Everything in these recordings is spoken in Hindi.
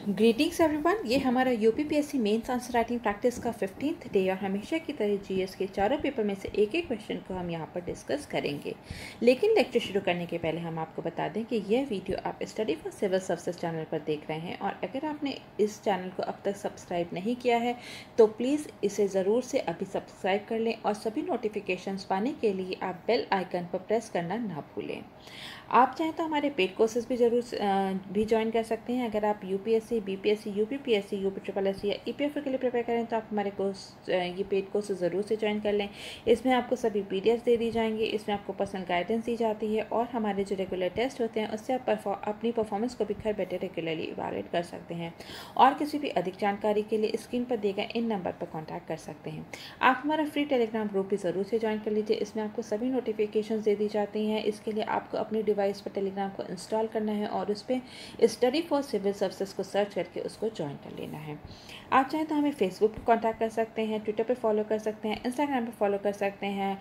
ग्रीटिंग्स एवरीवन, ये हमारा UPPSC mains answer writing practice का 15th डे और हमेशा की तरह जीएस के चारों पेपर में से एक एक क्वेश्चन को हम यहाँ पर डिस्कस करेंगे। लेकिन लेक्चर शुरू करने के पहले हम आपको बता दें कि यह वीडियो आप study for civil services channel पर देख रहे हैं और अगर आपने इस चैनल को अब तक सब्सक्राइब नहीं किया है तो प्लीज़ इसे ज़रूर से अभी सब्सक्राइब कर लें और सभी नोटिफिकेशंस पाने के लिए आप बेल आइकन पर प्रेस करना ना भूलें। आप चाहें तो हमारे पेड कोर्सेज भी ज़रूर भी ज्वाइन कर सकते हैं। अगर आप यूपीएससी, बीपीएससी, यूपीपीएससी, यूपीएससी या ईपीएफओ के लिए प्रिपेयर करें तो आप हमारे कोर्स ये पेड कोर्सेज ज़रूर से ज्वाइन कर लें। इसमें आपको सभी पीडीएफ दे दी जाएंगी, इसमें आपको पर्सनल गाइडेंस दी जाती है और हमारे जो रेगुलर टेस्ट होते हैं उससे आप अपनी परफॉर्मेंस को भी घर बैठे रेगुलरली इवैल्यूएट कर सकते हैं। और किसी भी अधिक जानकारी के लिए स्क्रीन पर दिए गए इन नंबर पर कॉन्टैक्ट कर सकते हैं। आप हमारा फ्री टेलीग्राम ग्रुप भी ज़रूर से ज्वाइन कर लीजिए, इसमें आपको सभी नोटिफिकेशन दे दी जाती हैं। इसके लिए आपको अपनी डिवाइस पर टेलीग्राम को इंस्टॉल करना है और उस पर स्टडी फॉर सिविल सर्विसेज को सर्च करके उसको ज्वाइन कर लेना है। आप चाहें तो हमें फेसबुक पर कांटेक्ट कर सकते हैं, ट्विटर पे फॉलो कर सकते हैं, इंस्टाग्राम पे फॉलो कर सकते हैं,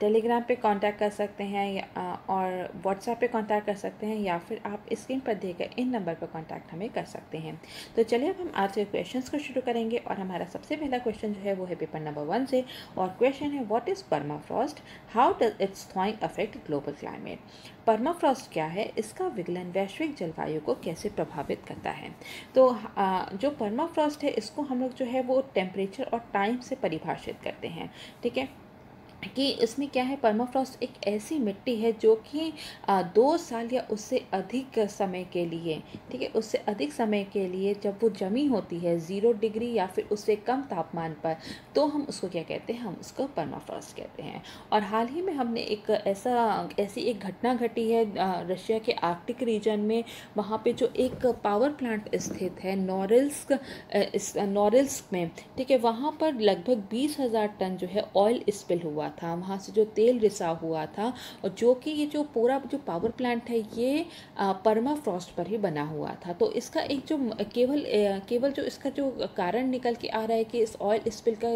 टेलीग्राम पे कांटेक्ट कर सकते हैं और व्हाट्सएप पे कांटेक्ट कर सकते हैं या फिर आप स्क्रीन पर दिए गए इन नंबर पर कांटेक्ट हमें कर सकते हैं। तो चलिए अब हम आज के क्वेश्चंस को शुरू करेंगे और हमारा सबसे पहला क्वेश्चन जो है वो है पेपर नंबर 1 से और क्वेश्चन है what is permafrost, how does it's थॉइंग affect global climate. Permafrost क्या है, इसका विगलन वैश्विक जलवायु को कैसे प्रभावित करता है। तो जो परमाफ्रॉस्ट है इसको हम लोग जो है वो टेम्परेचर और टाइम से परिभाषित करते हैं। ठीक है कि इसमें क्या है, परमाफ्रॉस्ट एक ऐसी मिट्टी है जो कि 2 साल या उससे अधिक समय के लिए, ठीक है, उससे अधिक समय के लिए जब वो जमी होती है 0 डिग्री या फिर उससे कम तापमान पर, तो हम उसको क्या कहते हैं, हम उसको परमाफ्रॉस्ट कहते हैं। और हाल ही में हमने एक ऐसी एक घटना घटी है रशिया के आर्कटिक रीजन में, वहाँ पे जो एक पावर प्लांट स्थित है नोरिल्स्क में, ठीक है, वहाँ पर लगभग 20,000 टन जो है ऑयल स्पिल हुआ था, वहाँ से जो तेल रिसा हुआ था और जो कि ये जो पूरा जो पावर प्लांट है ये परमाफ्रॉस्ट पर ही बना हुआ था। तो इसका एक जो केवल जो इसका जो कारण निकल के आ रहा है कि इस ऑयल स्पिल का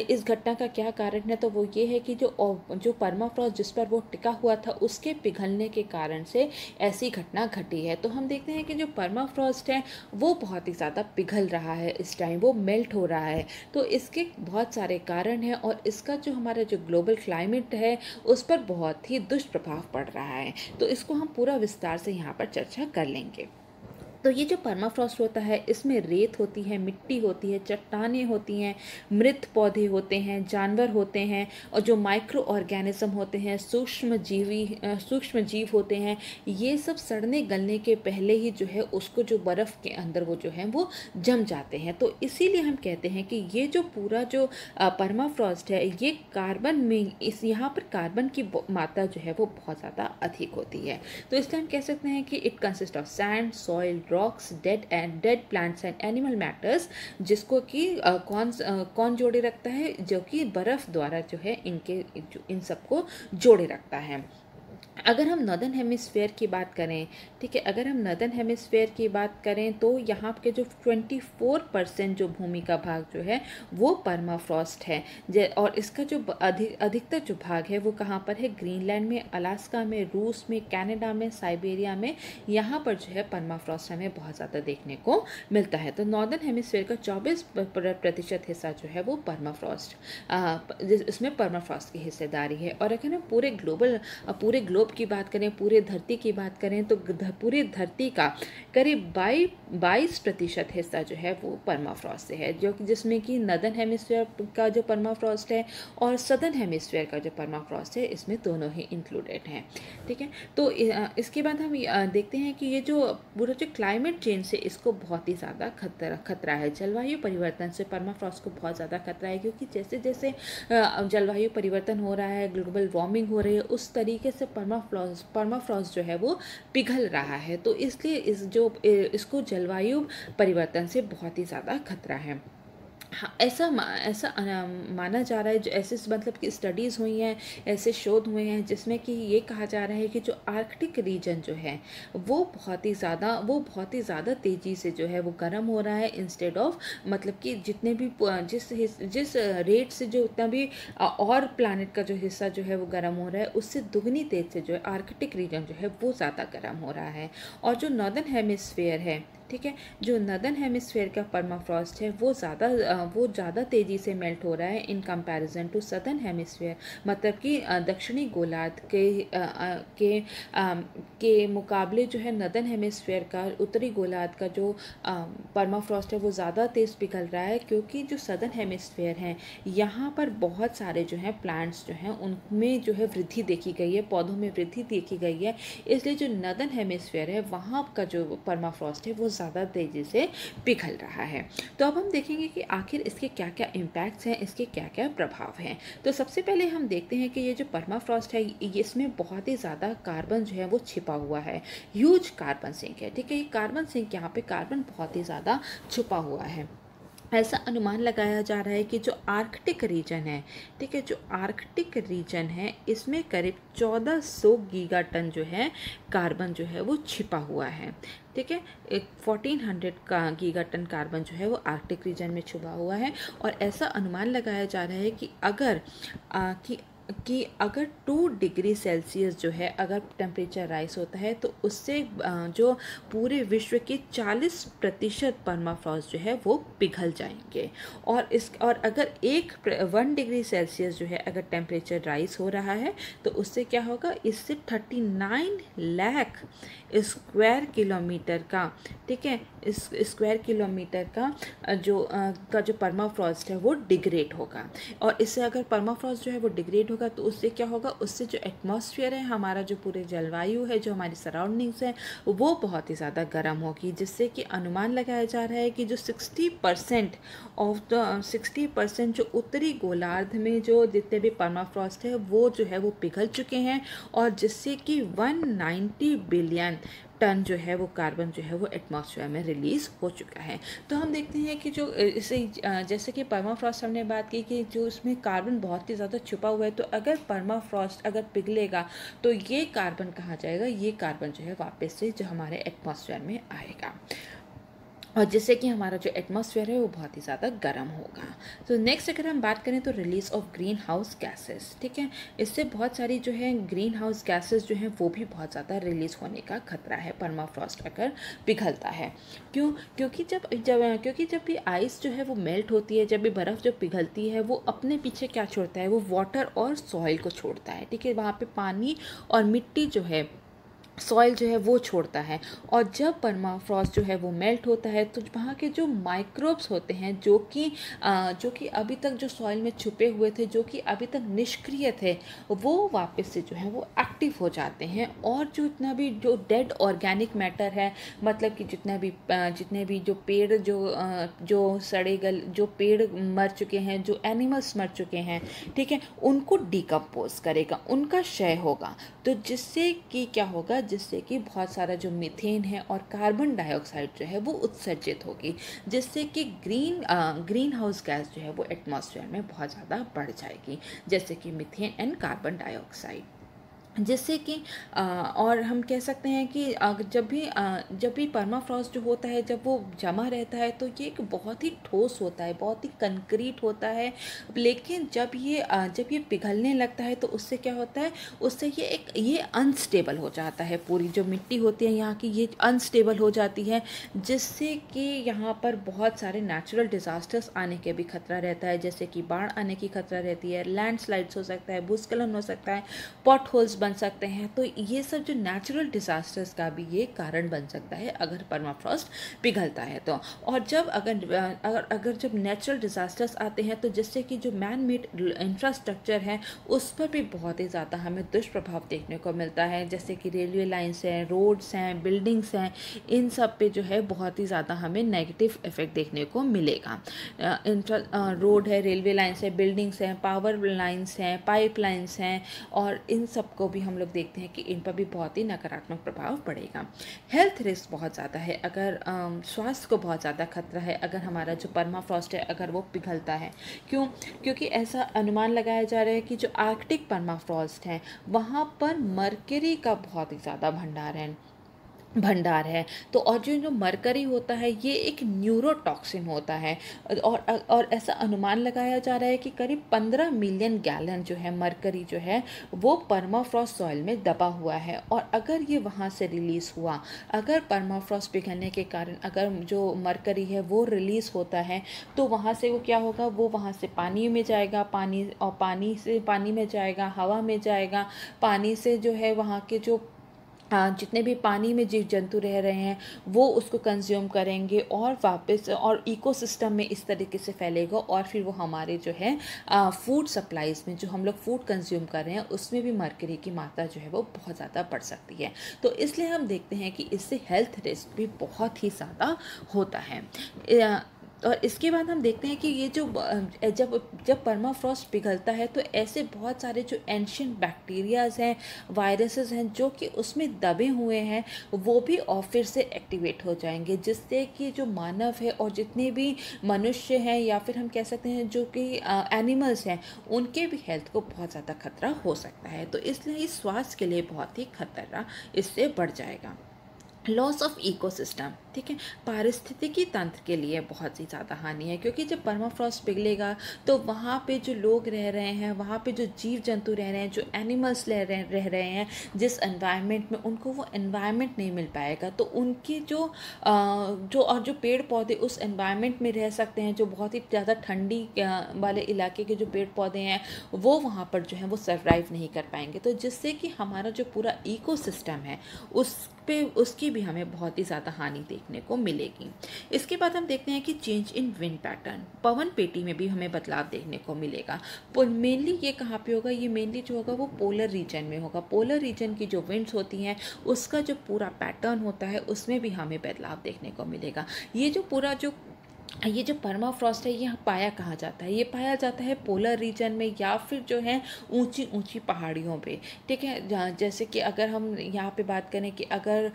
इस घटना का क्या कारण है, तो वो ये है कि जो परमाफ्रॉस्ट जिस पर वो टिका हुआ था उसके पिघलने के कारण से ऐसी घटना घटी है। तो हम देखते हैं कि जो परमाफ्रॉस्ट है वो बहुत ही ज़्यादा पिघल रहा है, इस टाइम वो मेल्ट हो रहा है। तो इसके बहुत सारे कारण हैं और इसका जो हमारा जो ग्लोबल क्लाइमेट है उस पर बहुत ही दुष्प्रभाव पड़ रहा है। तो इसको हम पूरा विस्तार से यहाँ पर चर्चा कर लेंगे। तो ये जो परमाफ्रॉस्ट होता है इसमें रेत होती है, मिट्टी होती है, चट्टानें होती हैं, मृत पौधे होते हैं, जानवर होते हैं और जो माइक्रो ऑर्गेनिज्म होते हैं, सूक्ष्म जीव होते हैं, ये सब सड़ने गलने के पहले ही जो है उसको जो बर्फ़ के अंदर वो जो है वो जम जाते हैं। तो इसीलिए हम कहते हैं कि ये जो पूरा जो परमाफ्रॉस्ट है ये कार्बन में यहाँ पर कार्बन की मात्रा जो है वो बहुत ज़्यादा अधिक होती है। तो इसलिए हम कह सकते हैं कि it consist of sand, soil, rocks, dead plants and animal matters, जिसको कि कौन जोड़े रखता है, जो कि बर्फ़ द्वारा जो है इन सबको जोड़े रखता है। अगर हम नॉर्दर्न हेमिस्फेयर की बात करें, ठीक है, अगर हम नॉर्दर्न हेमिस्फेयर की बात करें तो यहाँ के जो 24% जो भूमि का भाग जो है वो परमाफ्रॉस्ट है और इसका जो अधिकतर जो भाग है वो कहाँ पर है, ग्रीनलैंड में, अलास्का में, रूस में, कनाडा में, साइबेरिया में, यहाँ पर जो है परमाफ्रॉस्ट हमें बहुत ज़्यादा देखने को मिलता है। तो नॉर्दर्न हेमिस्फेयर का 24% हिस्सा जो है वो परमाफ्रॉस्ट, इसमें परमाफ्रॉस्ट की हिस्सेदारी है। और अगर हम पूरे ग्लोब की बात करें, पूरे धरती की बात करें तो पूरी धरती का करीब 22% हिस्सा जो है वो परमाफ्रॉस्ट से है, जो कि जिसमें कि नॉर्दर्न हेमिस्फीयर का जो परमाफ्रॉस्ट है और सदर्न हेमिस्फीयर का जो परमाफ्रॉस्ट है इसमें दोनों ही इंक्लूडेड हैं। ठीक है, तो इसके बाद हम देखते हैं कि ये जो पूरा जो क्लाइमेट चेंज से इसको बहुत ही ज़्यादा खतरा है, जलवायु परिवर्तन से परमाफ्रॉस्ट को बहुत ज़्यादा खतरा है, क्योंकि जैसे जैसे जलवायु परिवर्तन हो रहा है, ग्लोबल वार्मिंग हो रही है, उस तरीके से परमाफ्रॉस्ट जो है वो पिघल रहा है। तो इसलिए इसको जलवायु परिवर्तन से बहुत ही ज़्यादा खतरा है। हाँ, ऐसा माना जा रहा है, जो ऐसे मतलब कि स्टडीज़ हुई हैं, ऐसे शोध हुए हैं जिसमें कि ये कहा जा रहा है कि जो आर्कटिक रीजन जो है वो बहुत ही ज़्यादा तेज़ी से जो है वो गर्म हो रहा है, इंस्टेड ऑफ मतलब कि जितने भी जिस रेट से जो उतना भी और प्लानट का जो हिस्सा जो है वो गर्म हो रहा है उससे दुगनी तेज़ से जो है आर्कटिक रीजन जो है वो ज़्यादा गर्म हो रहा है। और जो नॉर्दर्न हेमिस्फेयर है, ठीक है। जो नदर्न हेमिस्फेयर का परमाफ्रॉस्ट है वो ज़्यादा तेज़ी से मेल्ट हो रहा है in comparison to southern hemisphere, मतलब कि दक्षिणी गोलार्ध के मुकाबले जो है नदर्न हेमिस्फेयर का, उत्तरी गोलार्ध का जो परमाफ्रॉस्ट है वो ज़्यादा तेज़ पिघल रहा है, क्योंकि जो सदर्न हेमिस्फेयर हैं यहाँ पर बहुत सारे जो हैं प्लांट्स जो हैं उनमें जो है वृद्धि देखी गई है, पौधों में वृद्धि देखी गई है, इसलिए जो नदर्न हेमिस्फेयर है वहाँ का जो परमाफ्रॉस्ट है वो ज़्यादा तेज़ी से पिघल रहा है। तो अब हम देखेंगे कि आखिर इसके क्या क्या इम्पैक्ट्स हैं, इसके क्या क्या प्रभाव हैं। तो सबसे पहले हम देखते हैं कि ये जो परमाफ्रॉस्ट है इसमें बहुत ही ज़्यादा कार्बन जो है वो छिपा हुआ है, ह्यूज कार्बन सिंक है, ठीक है। ये कार्बन सिंक, यहाँ पे कार्बन बहुत ही ज़्यादा छुपा हुआ है। ऐसा अनुमान लगाया जा रहा है कि जो आर्कटिक रीजन है, ठीक है, जो आर्कटिक रीजन है इसमें करीब 1400 गीगाटन जो है कार्बन जो है वो छिपा हुआ है, ठीक है। एक 1400 का गीगाटन कार्बन जो है वो आर्कटिक रीजन में छुपा हुआ है। और ऐसा अनुमान लगाया जा रहा है कि अगर 2 डिग्री सेल्सियस जो है अगर टेम्परेचर राइज होता है तो उससे जो पूरे विश्व के 40% परमाफ्रॉस्ट जो है वो पिघल जाएंगे। और अगर 1 डिग्री सेल्सियस जो है अगर टेम्परेचर राइज हो रहा है तो उससे क्या होगा, इससे 39 लाख स्क्वायर किलोमीटर का, ठीक है, इस स्क्वायर किलोमीटर का जो परमाफ्रॉस्ट है वो डिग्रेड होगा। और इससे अगर परमाफ्रॉस्ट जो है वो डिग्रेड होगा तो उससे क्या होगा, उससे जो एटमॉस्फेयर है, हमारा जो पूरे जलवायु है, जो हमारी सराउंडिंग्स है, वो बहुत ही ज़्यादा गर्म होगी, जिससे कि अनुमान लगाया जा रहा है कि जो 60% जो उत्तरी गोलार्ध में जो जितने भी परमाफ्रॉस्ट है वो जो है वो पिघल चुके हैं, और जिससे कि 190 बिलियन टन जो है वो कार्बन जो है वो एटमॉस्फेयर में रिलीज़ हो चुका है। तो हम देखते हैं कि जो इसे जैसे कि परमाफ्रॉस्ट हमने बात की कि जो इसमें कार्बन बहुत ही ज़्यादा छुपा हुआ है, तो अगर परमाफ्रॉस्ट अगर पिघलेगा तो ये कार्बन कहाँ जाएगा, ये कार्बन जो है वापस से जो हमारे एटमॉस्फेयर में आएगा, और जिससे कि हमारा जो एटमॉस्फेयर है वो बहुत ही ज़्यादा गर्म होगा। तो नेक्स्ट अगर हम बात करें तो release of green house gases, ठीक है, इससे बहुत सारी जो है ग्रीन हाउस गैसेस जो हैं वो भी बहुत ज़्यादा रिलीज़ होने का खतरा है परमाफ्रॉस्ट अगर पिघलता है। क्योंकि जब भी आइस जो है वो मेल्ट होती है, जब भी बर्फ़ जो पिघलती है वो अपने पीछे क्या छोड़ता है, वो वाटर और सॉइल को छोड़ता है, ठीक है, वहाँ पे पानी और मिट्टी जो है, सॉइल जो है वो छोड़ता है। और जब परमाफ्रॉस्ट जो है वो मेल्ट होता है तो वहाँ के जो माइक्रोब्स होते हैं जो कि अभी तक जो सॉइल में छुपे हुए थे, जो कि अभी तक निष्क्रिय थे, वो वापस से जो है वो एक्टिव हो जाते हैं, और जो इतना भी जो डेड ऑर्गेनिक मैटर है, मतलब कि जितने भी जो पेड़ जो पेड़ मर चुके हैं, जो एनिमल्स मर चुके हैं, ठीक है, उनको डिकम्पोज करेगा, उनका क्षय होगा। तो जिससे कि क्या होगा, जिससे कि बहुत सारा जो मीथेन है और कार्बन डाइऑक्साइड जो है वो उत्सर्जित होगी, जिससे कि ग्रीन हाउस गैस जो है वो एटमॉस्फेयर में बहुत ज़्यादा बढ़ जाएगी, जैसे कि मीथेन एंड कार्बन डाइऑक्साइड। जिससे कि और हम कह सकते हैं कि जब भी परमाफ्रॉस्ट जो होता है, जब वो जमा रहता है तो ये एक बहुत ही ठोस होता है, बहुत ही कंक्रीट होता है। लेकिन जब ये पिघलने लगता है तो उससे क्या होता है, उससे ये अनस्टेबल हो जाता है, पूरी जो मिट्टी होती है यहाँ की ये अनस्टेबल हो जाती है, जिससे कि यहाँ पर बहुत सारे नेचुरल डिज़ास्टर्स आने के भी खतरा रहता है, जैसे कि बाढ़ आने की खतरा रहती है, लैंडस्लाइड्स हो सकता है, भूस्खलन हो सकता है, पॉट होल्स बन सकते हैं। तो ये सब जो नेचुरल डिज़ास्टर्स का भी ये कारण बन सकता है अगर परमाफ्रॉस्ट पिघलता है तो। और जब नेचुरल डिज़ास्टर्स आते हैं तो जिससे कि जो मैन मेड इंफ्रास्ट्रक्चर है उस पर भी बहुत ही ज़्यादा हमें दुष्प्रभाव देखने को मिलता है, जैसे कि रेलवे लाइन्स हैं, रोड्स हैं, बिल्डिंग्स हैं, इन सब पे जो है बहुत ही ज़्यादा हमें नेगेटिव इफेक्ट देखने को मिलेगा। रोड है, रेलवे लाइन्स है, बिल्डिंग्स हैं, पावर लाइन्स हैं, पाइप लाइन्स हैं, और इन सब को भी हम लोग देखते हैं कि इन पर भी बहुत ही नकारात्मक प्रभाव पड़ेगा। हेल्थ रिस्क बहुत ज़्यादा है, अगर स्वास्थ्य को बहुत ज़्यादा खतरा है अगर हमारा जो परमाफ्रॉस्ट है अगर वो पिघलता है। क्योंकि ऐसा अनुमान लगाया जा रहा है कि जो आर्कटिक परमाफ्रॉस्ट है वहाँ पर मर्क्यूरी का बहुत ही ज़्यादा भंडार है। भंडार है। तो और जो मरकरी होता है ये एक न्यूरोटॉक्सिन होता है। और ऐसा अनुमान लगाया जा रहा है कि करीब 15 मिलियन गैलन जो है मरकरी जो है वो परमाफ्रॉस्ट सॉइल में दबा हुआ है। और अगर ये वहाँ से रिलीज़ हुआ, अगर परमाफ्रॉस्ट पिघलने के कारण अगर जो मरकरी है वो रिलीज़ होता है, तो वहाँ से वो क्या होगा, वो वहाँ से पानी में जाएगा, पानी और पानी से पानी में जाएगा, हवा में जाएगा, पानी से जो है वहाँ के जो जितने भी पानी में जीव जंतु रह रहे हैं वो उसको कंज्यूम करेंगे और वापस और इकोसिस्टम में इस तरीके से फैलेगा। और फिर वो हमारे जो है फूड सप्लाईज़ में जो हम लोग फूड कंज्यूम कर रहे हैं उसमें भी मर्करी की मात्रा जो है वो बहुत ज़्यादा बढ़ सकती है। तो इसलिए हम देखते हैं कि इससे हेल्थ रिस्क भी बहुत ही ज़्यादा होता है। और इसके बाद हम देखते हैं कि ये जो जब जब परमाफ्रॉस्ट पिघलता है तो ऐसे बहुत सारे जो एंशियंट बैक्टीरियाज हैं, वायरसेस हैं जो कि उसमें दबे हुए हैं, वो भी और फिर से एक्टिवेट हो जाएंगे, जिससे कि जो मानव है और जितने भी मनुष्य हैं या फिर हम कह सकते हैं जो कि एनिमल्स हैं उनके भी हेल्थ को बहुत ज़्यादा खतरा हो सकता है। तो इसलिए इस स्वास्थ्य के लिए बहुत ही खतरा इससे बढ़ जाएगा। लॉस ऑफ इकोसिस्टम, ठीक है, पारिस्थितिकी तंत्र के लिए बहुत ही ज़्यादा हानि है, क्योंकि जब परमाफ्रॉस्ट पिघलेगा तो वहाँ पे जो लोग रह रहे हैं, वहाँ पे जो जीव जंतु रह रहे हैं, जो एनिमल्स रह रहे हैं, जिस एनवायरनमेंट में उनको वो एनवायरनमेंट नहीं मिल पाएगा। तो उनके जो पेड़ पौधे उस एनवायरनमेंट में रह सकते हैं, जो बहुत ही ज़्यादा ठंडी वाले इलाके के जो पेड़ पौधे हैं वो वहाँ पर जो है वो सर्वाइव नहीं कर पाएंगे। तो जिससे कि हमारा जो पूरा इकोसिस्टम है उसकी भी हमें बहुत ही ज़्यादा हानि देखने को मिलेगी। इसके बाद हम देखते हैं कि चेंज इन विंड पैटर्न, पवन पेटी में भी हमें बदलाव देखने को मिलेगा। मेनली ये कहाँ पे होगा, ये मेनली जो होगा वो पोलर रीजन में होगा। पोलर रीजन की जो विंड्स होती हैं उसका जो पूरा पैटर्न होता है उसमें भी हमें बदलाव देखने को मिलेगा। ये जो परमाफ्रॉस्ट है ये पाया कहाँ जाता है, ये पाया जाता है पोलर रीजन में या फिर जो है ऊंची ऊंची पहाड़ियों पे, ठीक है। जैसे कि अगर हम यहाँ पे बात करें कि अगर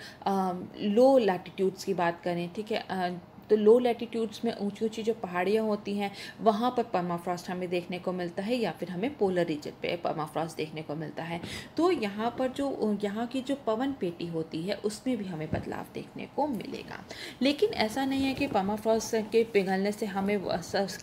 लो लैटिट्यूड्स की बात करें, ठीक है, तो लो लैटिट्यूड्स में ऊंची ऊंची जो पहाड़ियाँ होती हैं वहाँ पर परमाफ्रॉस्ट हमें देखने को मिलता है, या फिर हमें पोलर रीजन पे परमाफ्रॉस्ट देखने को मिलता है। तो यहाँ पर जो यहाँ की जो पवन पेटी होती है उसमें भी हमें बदलाव देखने को मिलेगा। लेकिन ऐसा नहीं है कि परमाफ्रॉस्ट के पिघलने से हमें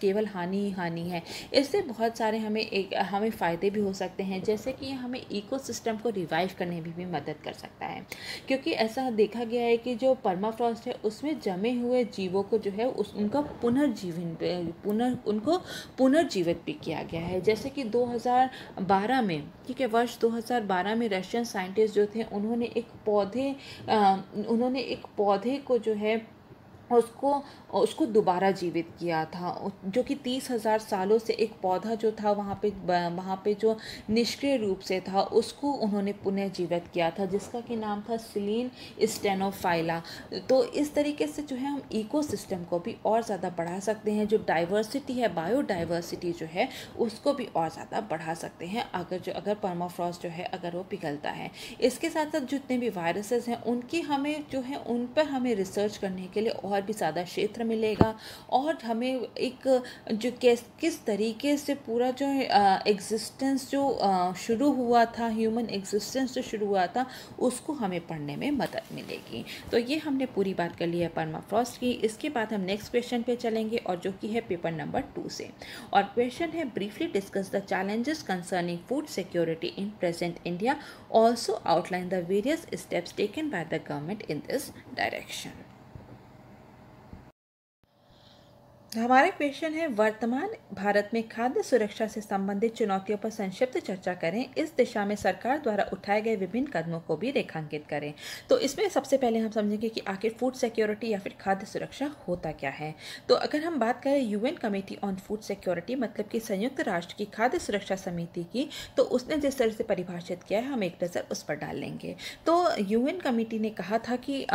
केवल हानि ही हानि है, इससे बहुत सारे हमें फ़ायदे भी हो सकते हैं। जैसे कि हमें इकोसिस्टम को रिवाइव करने में भी मदद कर सकता है, क्योंकि ऐसा देखा गया है कि जो परमाफ्रॉस्ट है उसमें जमे हुए जीवों को जो है उनका उनको पुनर्जीवित भी किया गया है। जैसे कि 2012 में, ठीक है, वर्ष 2012 में रशियन साइंटिस्ट जो थे उन्होंने एक पौधे को जो है उसको दोबारा जीवित किया था, जो कि 30,000 सालों से एक पौधा जो था वहाँ पे जो निष्क्रिय रूप से था उसको उन्होंने पुनः जीवित किया था, जिसका कि नाम था सिलीन स्टेनोफाइला। तो इस तरीके से जो है हम इकोसिस्टम को भी और ज़्यादा बढ़ा सकते हैं, जो डाइवर्सिटी है, बायोडाइवर्सिटी जो है उसको भी और ज़्यादा बढ़ा सकते हैं अगर परमाफ्रॉस्ट जो है अगर वो पिघलता है। इसके साथ साथ जितने भी वायरसेस हैं उन पर हमें रिसर्च करने के लिए और भी ज़्यादा क्षेत्र मिलेगा, और हमें एक जो किस तरीके से पूरा जो एग्जिस्टेंस जो शुरू हुआ था, ह्यूमन एग्जिस्टेंस जो शुरू हुआ था उसको हमें पढ़ने में मदद मिलेगी। तो ये हमने पूरी बात कर ली है परमाफ्रॉस्ट की। इसके बाद हम नेक्स्ट क्वेश्चन पे चलेंगे, और जो कि है पेपर नंबर 2 से। और क्वेश्चन है, briefly discuss the challenges concerning food security in present India, also outline the various steps taken by the government in this direction. हमारा क्वेश्चन है, वर्तमान भारत में खाद्य सुरक्षा से संबंधित चुनौतियों पर संक्षिप्त चर्चा करें, इस दिशा में सरकार द्वारा उठाए गए विभिन्न कदमों को भी रेखांकित करें। तो इसमें सबसे पहले हम समझेंगे कि आखिर फूड सिक्योरिटी या फिर खाद्य सुरक्षा होता क्या है। तो अगर हम बात करें UN committee on food security, मतलब कि संयुक्त राष्ट्र की खाद्य सुरक्षा समिति की, तो उसने जिस तरह से परिभाषित किया है हम एक नज़र उस पर डाल लेंगे। तो यूएन कमेटी ने कहा था कि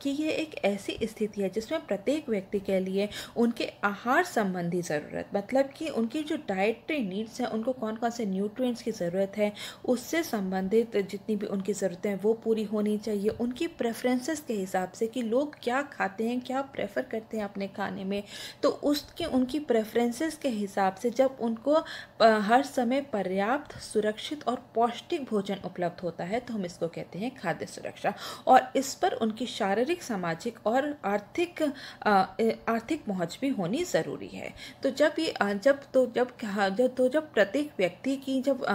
ये एक ऐसी स्थिति है जिसमें प्रत्येक व्यक्ति के लिए उनके आहार संबंधी ज़रूरत, मतलब कि उनकी जो डाइटरी नीड्स हैं, उनको कौन कौन से न्यूट्रिएंट्स की ज़रूरत है, उससे संबंधित जितनी भी उनकी ज़रूरतें हैं वो पूरी होनी चाहिए। उनकी प्रेफरेंसेस के हिसाब से कि लोग क्या खाते हैं, क्या प्रेफर करते हैं अपने खाने में, तो उसके उनकी प्रेफरेंसेस के हिसाब से जब उनको हर समय पर्याप्त, सुरक्षित और पौष्टिक भोजन उपलब्ध होता है तो हम इसको कहते हैं खाद्य सुरक्षा। और इस पर उनकी शारीरिक, सामाजिक और आर्थिक पहुंच भी होनी ज़रूरी है। तो जब प्रत्येक व्यक्ति की जब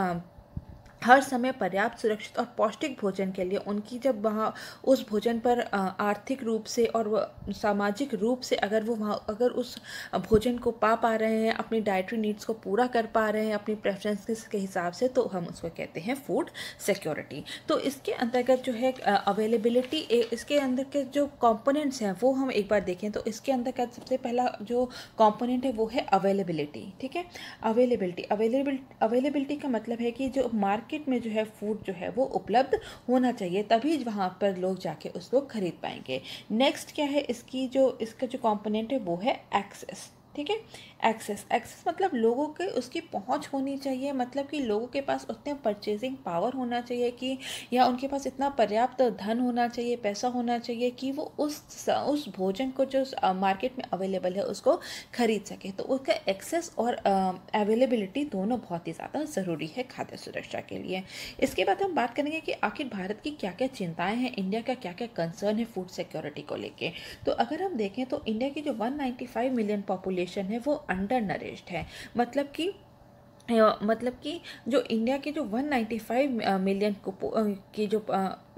हर समय पर्याप्त, सुरक्षित और पौष्टिक भोजन के लिए उनकी जब वहाँ उस भोजन पर आर्थिक रूप से और सामाजिक रूप से अगर उस भोजन को पा पा रहे हैं, अपनी डाइटरी नीड्स को पूरा कर पा रहे हैं अपनी प्रेफरेंसेस के हिसाब से, तो हम उसको कहते हैं फूड सिक्योरिटी। तो इसके अंतर्गत जो है अवेलेबिलिटी, इसके अंदर के जो कंपोनेंट्स हैं वो हम एक बार देखें तो इसके अंतर्गत सबसे पहला जो कंपोनेंट है वो है अवेलेबिलिटी। ठीक है, अवेलेबिलिटी का मतलब है कि जो मार्केट में जो है फूड जो है वो उपलब्ध होना चाहिए, तभी वहाँ पर लोग जाके उसको खरीद पाएंगे। नेक्स्ट क्या है, इसका जो कंपोनेंट है वो है एक्सेस। ठीक है, एक्सेस मतलब लोगों के उसकी पहुंच होनी चाहिए, मतलब कि लोगों के पास उतने परचेजिंग पावर होना चाहिए कि, या उनके पास इतना पर्याप्त धन होना चाहिए, पैसा होना चाहिए कि वो उस भोजन को जो मार्केट में अवेलेबल है उसको खरीद सके। तो उसका एक्सेस और अवेलेबिलिटी दोनों बहुत ही ज़्यादा ज़रूरी है खाद्य सुरक्षा के लिए। इसके बाद हम बात करेंगे कि आखिर भारत की क्या क्या चिंताएं हैं, इंडिया का क्या क्या कंसर्न है फूड सिक्योरिटी को लेके। तो अगर हम देखें तो इंडिया की जो 195 मिलियन पॉपुलेशन है वो अंडर नरिश्ड है, मतलब कि जो इंडिया के जो 195 मिलियन की जो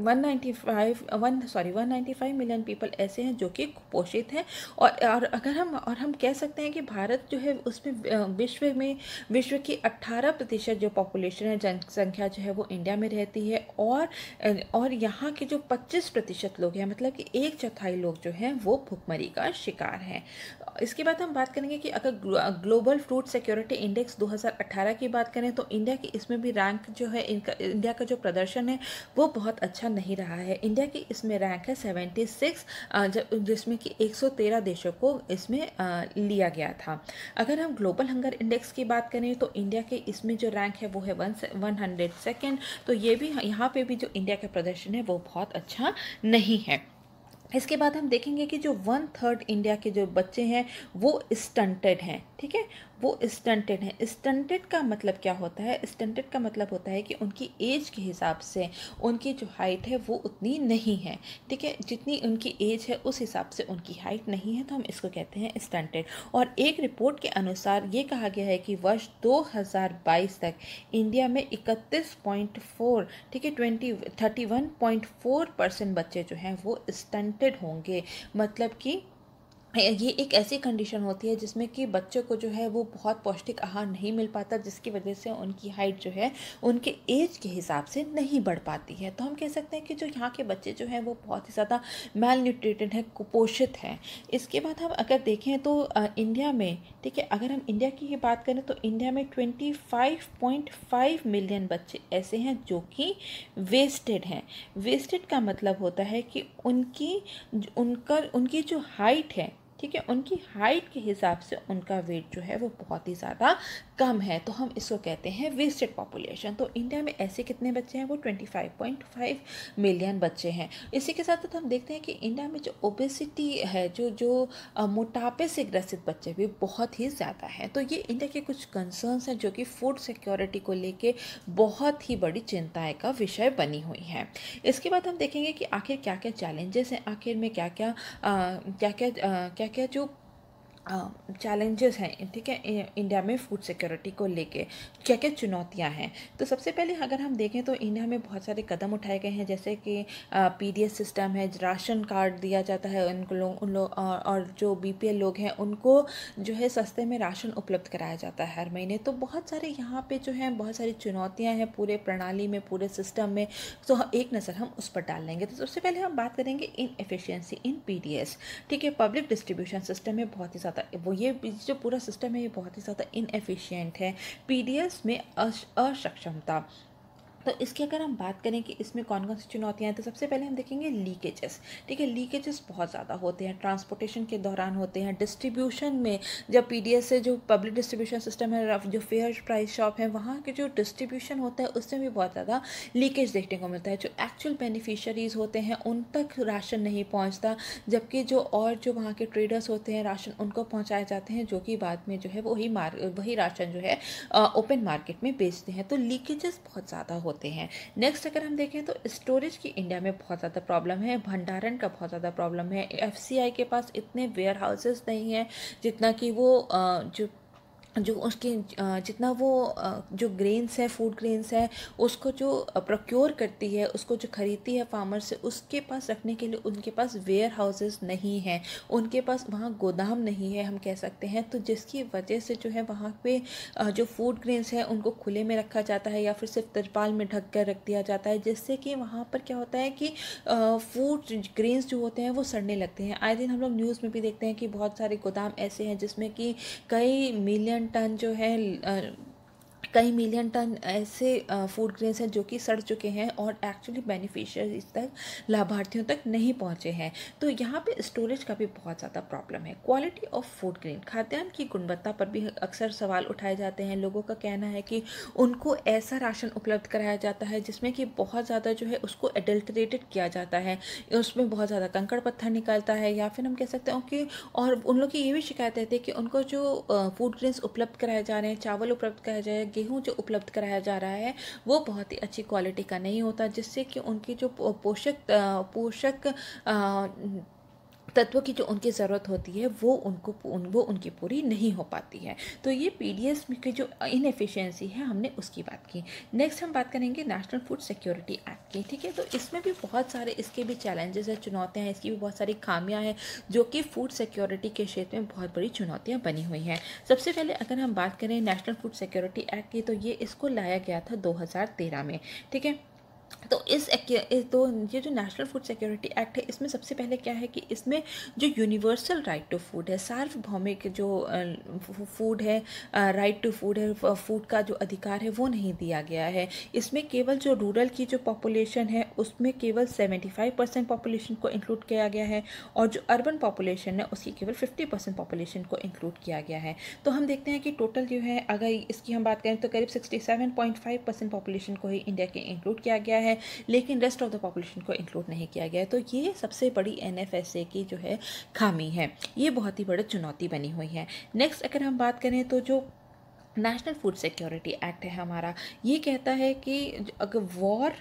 195 मिलियन पीपल ऐसे हैं जो कि कुपोषित हैं। और हम कह सकते हैं कि भारत जो है उसमें विश्व की 18% जो पॉपुलेशन है, जनसंख्या जो है वो इंडिया में रहती है। और यहाँ के जो 25% लोग हैं, मतलब कि 1/4 लोग जो हैं वो भुखमरी का शिकार हैं। इसके बाद हम बात करेंगे कि अगर ग्लोबल फूड सिक्योरिटी इंडेक्स 2018 की बात करें तो इंडिया की इसमें भी रैंक जो है, इंडिया का जो प्रदर्शन है वो बहुत अच्छा नहीं रहा है। इंडिया की इसमें रैंक है 76, जिसमें कि 113 देशों को इसमें लिया गया था। अगर हम ग्लोबल हंगर इंडेक्स की बात करें तो इंडिया के इसमें जो रैंक है वो है 102nd। तो ये भी, यहाँ पे भी जो इंडिया का प्रदर्शन है वो बहुत अच्छा नहीं है। इसके बाद हम देखेंगे कि जो 1/3 इंडिया के जो बच्चे हैं वो स्टंटेड हैं। ठीक है, वो स्टंटेड हैं। स्टंटेड का मतलब क्या होता है? स्टंटेड का मतलब होता है कि उनकी एज के हिसाब से उनकी जो हाइट है वो उतनी नहीं है। ठीक है, जितनी उनकी एज है उस हिसाब से उनकी हाइट नहीं है, तो हम इसको कहते हैं स्टंटेड। और एक रिपोर्ट के अनुसार ये कहा गया है कि वर्ष 2022 तक इंडिया में 31.4, ठीक है, 31.4% बच्चे जो हैं वो स्टंटेड होंगे। मतलब कि ये एक ऐसी कंडीशन होती है जिसमें कि बच्चों को जो है वो बहुत पौष्टिक आहार नहीं मिल पाता, जिसकी वजह से उनकी हाइट जो है उनके एज के हिसाब से नहीं बढ़ पाती है। तो हम कह सकते हैं कि जो यहाँ के बच्चे जो हैं वो बहुत ही ज़्यादा मेल न्यूट्रिटेड है, कुपोषित हैं। इसके बाद हम अगर देखें तो इंडिया में, ठीक है, अगर हम इंडिया की बात करें तो इंडिया में 25.5 मिलियन बच्चे ऐसे हैं जो कि वेस्टेड हैं। वेस्टेड का मतलब होता है कि उनकी जो हाइट है, ठीक है, उनकी हाइट के हिसाब से उनका वेट जो है वो बहुत ही ज़्यादा कम है, तो हम इसको कहते हैं वेस्टेड पॉपुलेशन। तो इंडिया में ऐसे कितने बच्चे हैं? वो 25.5 मिलियन बच्चे हैं। इसी के साथ साथ हम देखते हैं कि इंडिया में जो ओबेसिटी है, जो मोटापे से ग्रसित बच्चे भी बहुत ही ज़्यादा हैं। तो ये इंडिया के कुछ कंसर्न्स हैं जो कि फूड सिक्योरिटी को लेके बहुत ही बड़ी चिंताएँ का विषय बनी हुई हैं। इसके बाद हम देखेंगे कि आखिर क्या क्या चैलेंजेस हैं, आखिर में क्या क्या जो चैलेंजेस हैं, ठीक है, इंडिया में फूड सिक्योरिटी को लेके क्या क्या चुनौतियां हैं। तो सबसे पहले अगर हम देखें तो इंडिया में बहुत सारे कदम उठाए गए हैं, जैसे कि पीडीएस सिस्टम है, राशन कार्ड दिया जाता है उन लोग और जो बीपीएल लोग हैं उनको जो है सस्ते में राशन उपलब्ध कराया जाता है हर महीने। तो बहुत सारे यहाँ पे जो हैं बहुत सारी चुनौतियाँ हैं पूरे प्रणाली में, पूरे सिस्टम में। तो एक नज़र हम उस पर डाल लेंगे। तो सबसे पहले हम बात करेंगे इनएफिशिएंसी इन पीडीएस। ठीक है, पब्लिक डिस्ट्रीब्यूशन सिस्टम में बहुत ही ज़्यादा ये जो पूरा सिस्टम है ये बहुत ही ज़्यादा इनएफिशिएंट है। पीडीएस में असक्षमता, तो इसकी अगर हम बात करें कि इसमें कौन कौन सी चुनौतियाँ हैं, तो सबसे पहले हम देखेंगे लीकेजेस। ठीक है, लीकेजेस बहुत ज़्यादा होते हैं, ट्रांसपोर्टेशन के दौरान होते हैं, डिस्ट्रीब्यूशन में जब पीडीएस से जो पब्लिक डिस्ट्रीब्यूशन सिस्टम है, जो फेयर प्राइस शॉप है, वहाँ के जो डिस्ट्रीब्यूशन होता है उसमें भी बहुत ज़्यादा लीकेज देखने को मिलता है। जो एक्चुअल बेनिफिशरीज होते हैं उन तक राशन नहीं पहुँचता, जबकि जो वहाँ के ट्रेडर्स होते हैं राशन उनको पहुँचाए जाते हैं, जो कि बाद में जो है वही राशन जो है ओपन मार्केट में बेचते हैं। तो लीकेजेस बहुत ज़्यादा होते हैं। नेक्स्ट अगर हम देखें तो स्टोरेज की इंडिया में बहुत ज़्यादा प्रॉब्लम है, भंडारण का बहुत ज़्यादा प्रॉब्लम है। एफसीआई के पास इतने वेयर हाउसेस नहीं है जितना कि वो जो उसके जितना वो जो ग्रेन्स है, फूड ग्रेन्स है, उसको जो प्रोक्योर करती है, उसको जो खरीदती है फार्मर से, उसके पास रखने के लिए उनके पास वेयर हाउसेस नहीं हैं, उनके पास वहाँ गोदाम नहीं है हम कह सकते हैं। तो जिसकी वजह से जो है वहाँ पे जो फूड ग्रेन्स है उनको खुले में रखा जाता है या फिर सिर्फ तिरपाल में ढक कर रख दिया जाता है, जिससे कि वहाँ पर क्या होता है कि फूड ग्रेन्स जो होते हैं वो सड़ने लगते हैं। आए दिन हम लोग न्यूज़ में भी देखते हैं कि बहुत सारे गोदाम ऐसे हैं जिसमें कि कई मिलियन टन जो है कई मिलियन टन ऐसे फूड ग्रेन्स हैं जो कि सड़ चुके हैं और एक्चुअली बेनिफिशियरीज तक, लाभार्थियों तक नहीं पहुंचे हैं। तो यहाँ पे स्टोरेज का भी बहुत ज़्यादा प्रॉब्लम है। क्वालिटी ऑफ फूड ग्रेन, खाद्यान्न की गुणवत्ता पर भी अक्सर सवाल उठाए जाते हैं। लोगों का कहना है कि उनको ऐसा राशन उपलब्ध कराया जाता है जिसमें कि बहुत ज़्यादा जो है उसको एडल्टरेटेड किया जाता है, उसमें बहुत ज़्यादा कंकड़ पत्थर निकलता है, या फिर हम कह सकते हैं कि और उन लोग की ये भी शिकायत रहती है कि उनको जो फूड ग्रेन्स उपलब्ध कराए जा रहे हैं, चावल उपलब्ध कराया जा रहा है, गेहूँ जो उपलब्ध कराया जा रहा है, वो बहुत ही अच्छी क्वालिटी का नहीं होता, जिससे कि उनकी जो पोषक तत्व की जो उनकी ज़रूरत होती है वो उनकी पूरी नहीं हो पाती है। तो ये पीडीएस की जो इनएफिशिएंसी है हमने उसकी बात की। नेक्स्ट हम बात करेंगे नेशनल फूड सिक्योरिटी एक्ट की। ठीक है, तो इसमें भी बहुत सारे इसके भी चैलेंजेस हैं, चुनौतियाँ हैं, इसकी भी बहुत सारी खामियाँ हैं जो कि फूड सिक्योरिटी के क्षेत्र में बहुत बड़ी चुनौतियाँ बनी हुई हैं। सबसे पहले अगर हम बात करें नेशनल फूड सिक्योरिटी एक्ट की, तो ये इसको लाया गया था 2013 में। ठीक है, तो ये जो नेशनल फूड सिक्योरिटी एक्ट है, इसमें सबसे पहले क्या है कि इसमें जो यूनिवर्सल राइट टू फूड है, सार्वभौमिक जो फूड है, राइट टू फूड है, फूड का जो अधिकार है वो नहीं दिया गया है। इसमें केवल जो रूरल की जो पॉपुलेशन है उसमें केवल 75% पॉपुलेशन को इंक्लूड किया गया है, और जो अर्बन पॉपुलेशन है उसकी केवल 50% पॉपुलेशन को इंक्लूड किया गया है। तो हम देखते हैं कि टोटल जो है, अगर इसकी हम बात करें तो करीब 67.5% पॉपुलेशन को ही इंडिया के इंक्लूड किया गया है, लेकिन रेस्ट ऑफ द पॉपुलेशन को इंक्लूड नहीं किया गया है। तो ये सबसे बड़ी एनएफएसए की जो है खामी है, ये बहुत ही बड़ी चुनौती बनी हुई है। नेक्स्ट अगर हम बात करें तो जो नेशनल फूड सिक्योरिटी एक्ट है हमारा, ये कहता है कि अगर वॉर,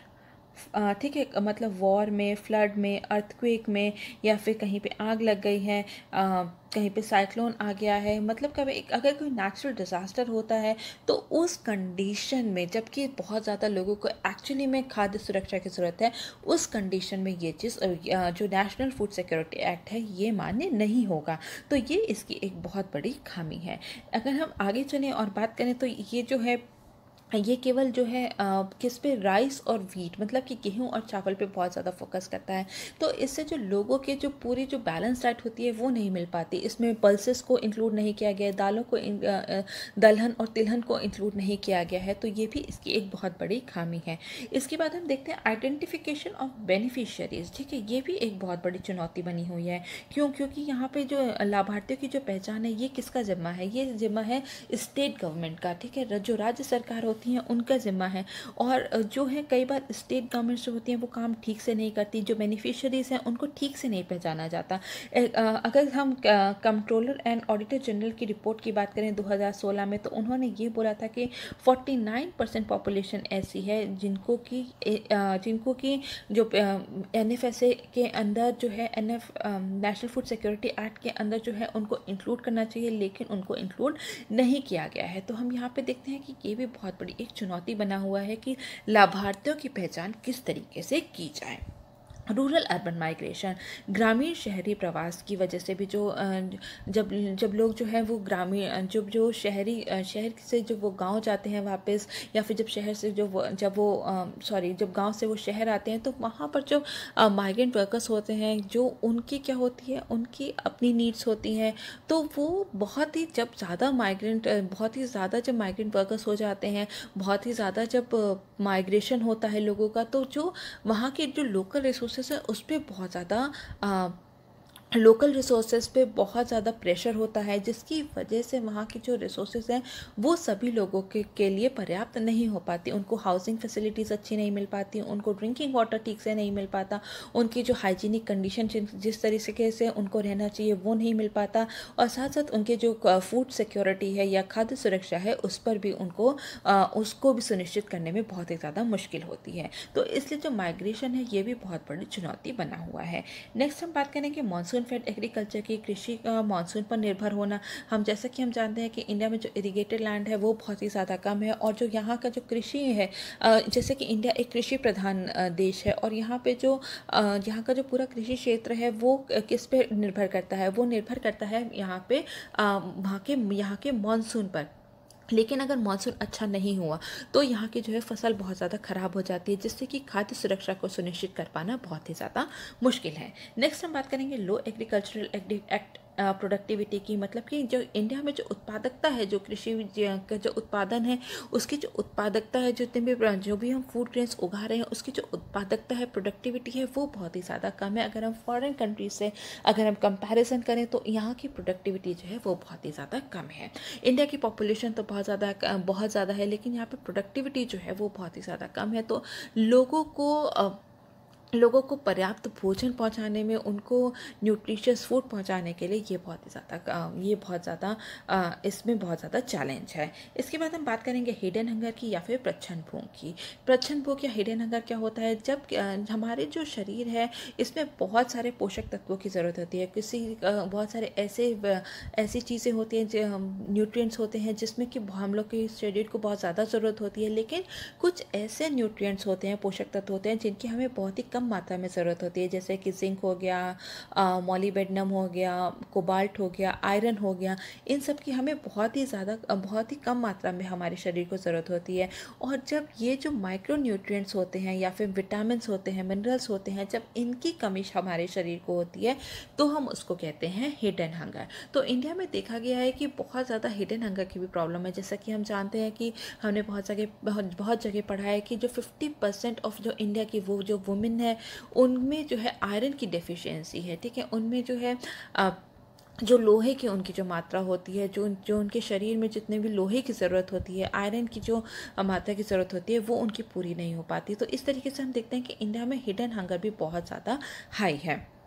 ठीक है, मतलब वॉर में, फ्लड में, अर्थक्वेक में, या फिर कहीं पे आग लग गई है, कहीं पे साइक्लोन आ गया है, मतलब कभी अगर कोई नेचुरल डिज़ास्टर होता है, तो उस कंडीशन में, जबकि बहुत ज़्यादा लोगों को एक्चुअली में खाद्य सुरक्षा की ज़रूरत है, उस कंडीशन में ये चीज़ जो नेशनल फूड सिक्योरिटी एक्ट है ये मान्य नहीं होगा। तो ये इसकी एक बहुत बड़ी खामी है। अगर हम आगे चलें और बात करें तो ये जो है, ये केवल जो है किस पे, राइस और वीट, मतलब कि गेहूं और चावल पे बहुत ज़्यादा फोकस करता है। तो इससे जो लोगों के जो पूरी जो बैलेंस डाइट होती है वो नहीं मिल पाती। इसमें पल्सेस को इंक्लूड नहीं किया गया है, दालों को दलहन और तिलहन को इंक्लूड नहीं किया गया है। तो ये भी इसकी एक बहुत बड़ी खामी है। इसके बाद हम देखते हैं आइडेंटिफिकेशन ऑफ बेनिफिशियरीज। ठीक है, ये भी एक बहुत बड़ी चुनौती बनी हुई है। क्योंकि यहाँ पे जो लाभार्थियों की जो पहचान है, ये किसका जिम्मा है? ये जिम्मा है स्टेट गवर्नमेंट का। ठीक है, जो राज्य सरकार होती हैं उनका जिम्मा है, और जो है कई बार स्टेट गवर्नमेंट्स जो होती हैं वो काम ठीक से नहीं करती, जो बेनिफिशियरीज हैं उनको ठीक से नहीं पहचाना जाता। अगर हम कंट्रोलर एंड ऑडिटर जनरल की रिपोर्ट की बात करें 2016 में, तो उन्होंने ये बोला था कि 49% पॉपुलेशन ऐसी है जिनको कि जो एनएफएसए के अंदर जो है, नेशनल फूड सिक्योरिटी एक्ट के अंदर जो है उनको इंक्लूड करना चाहिए, लेकिन उनको इंक्लूड नहीं किया गया है। तो हम यहाँ पे देखते हैं कि ये भी बहुत बड़ी एक चुनौती बना हुआ है कि लाभार्थियों की पहचान किस तरीके से की जाए। रूरल अर्बन माइग्रेशन, ग्रामीण शहरी प्रवास की वजह से भी जो जब जब लोग जो है वो ग्रामीण जो शहर से जो वो गांव जाते हैं वापस, या फिर जब शहर से जब गांव से वो शहर आते हैं, तो वहाँ पर जो माइग्रेंट वर्कर्स होते हैं, जो उनकी क्या होती है, उनकी अपनी नीड्स होती हैं। तो वो बहुत ही ज़्यादा जब माइग्रेंट वर्कर्स हो जाते हैं, बहुत ही ज़्यादा जब माइग्रेशन होता है लोगों का, तो जो वहाँ के जो लोकल रिसोर्सेज है उस पर बहुत ज़्यादा बहुत ज़्यादा प्रेशर होता है, जिसकी वजह से वहाँ की जो रिसोर्सेज हैं वो सभी लोगों के लिए पर्याप्त नहीं हो पाती। उनको हाउसिंग फैसिलिटीज़ अच्छी नहीं मिल पाती, उनको ड्रिंकिंग वाटर ठीक से नहीं मिल पाता, उनकी जो हाइजीनिक कंडीशन जिस तरीके से उनको रहना चाहिए वो नहीं मिल पाता, और साथ साथ उनके जो फूड सिक्योरिटी है या खाद्य सुरक्षा है उस पर भी उसको भी सुनिश्चित करने में बहुत ही ज़्यादा मुश्किल होती है। तो इसलिए जो माइग्रेशन है ये भी बहुत बड़ी चुनौती बना हुआ है। नेक्स्ट हम बात करेंगे मानसून फेड एग्रीकल्चर की, कृषि का मानसून पर निर्भर होना। जैसा कि हम जानते हैं कि इंडिया में जो इरिगेटेड लैंड है वो बहुत ही ज़्यादा कम है, और जो यहाँ का जो कृषि है, जैसे कि इंडिया एक कृषि प्रधान देश है, और यहाँ का जो पूरा कृषि क्षेत्र है वो किस पे निर्भर करता है, वो निर्भर करता है यहाँ के मानसून पर। लेकिन अगर मानसून अच्छा नहीं हुआ तो यहाँ की जो है फसल बहुत ज़्यादा ख़राब हो जाती है, जिससे कि खाद्य सुरक्षा को सुनिश्चित कर पाना बहुत ही ज़्यादा मुश्किल है। नेक्स्ट हम बात करेंगे लो एग्रीकल्चरल एक्ट प्रोडक्टिविटी की, मतलब कि जो इंडिया में जो उत्पादकता है, जो कृषि का जो उत्पादन है, उसकी जो उत्पादकता है, जो भी हम फूड ग्रेन्स उगा रहे हैं उसकी जो उत्पादकता है, प्रोडक्टिविटी है, वो बहुत ही ज़्यादा कम है। अगर हम फॉरेन कंट्रीज से अगर हम कंपैरिजन करें तो यहाँ की प्रोडक्टिविटी जो है वो बहुत ही ज़्यादा कम है। इंडिया की पॉपुलेशन तो बहुत ज़्यादा है, लेकिन यहाँ पे प्रोडक्टिविटी जो है वो बहुत ही ज़्यादा कम है। तो लोगों को पर्याप्त भोजन पहुंचाने में, उनको न्यूट्रिशियस फूड पहुंचाने के लिए ये बहुत ज़्यादा इसमें बहुत ज़्यादा चैलेंज है। इसके बाद हम बात करेंगे हिडन हंगर की या फिर प्रच्छन्न भूख की। प्रच्छन्न भूख या हिडन हंगर क्या होता है? जब हमारे जो शरीर है इसमें बहुत सारे पोषक तत्वों की ज़रूरत होती है, बहुत सारे ऐसी चीज़ें होती हैं, जो न्यूट्रिएंट्स होते हैं जिसमें कि हम लोग के शरीर को बहुत ज़्यादा ज़रूरत होती है, लेकिन कुछ ऐसे न्यूट्रिएंट्स होते हैं, पोषक तत्व होते हैं जिनकी हमें बहुत ही कम मात्रा में ज़रूरत होती है, जैसे कि जिंक हो गया, मॉलिबेडनम हो गया, कोबाल्ट हो गया, आयरन हो गया। इन सब की हमें बहुत ही कम मात्रा में हमारे शरीर को ज़रूरत होती है। और जब ये जो माइक्रो न्यूट्रिएंट्स होते हैं या फिर विटामिन्स होते हैं, मिनरल्स होते हैं, जब इनकी कमी हमारे शरीर को होती है तो हम उसको कहते हैं हिडन हंगर। तो इंडिया में देखा गया है कि बहुत ज़्यादा हिडन हंगर की भी प्रॉब्लम है। जैसा कि हम जानते हैं कि हमने बहुत जगह पढ़ा है कि जो 50% ऑफ जो इंडिया की वो जो वुमेन है उनमें जो है आयरन की डेफिशिएंसी है, ठीक है। उनमें जो है जो लोहे की उनकी जो मात्रा होती है, जो उनके शरीर में जितने भी लोहे की ज़रूरत होती है, आयरन की जो मात्रा की ज़रूरत होती है, वो उनकी पूरी नहीं हो पाती। तो इस तरीके से हम देखते हैं कि इंडिया में हिडन हंगर भी बहुत ज़्यादा हाई है।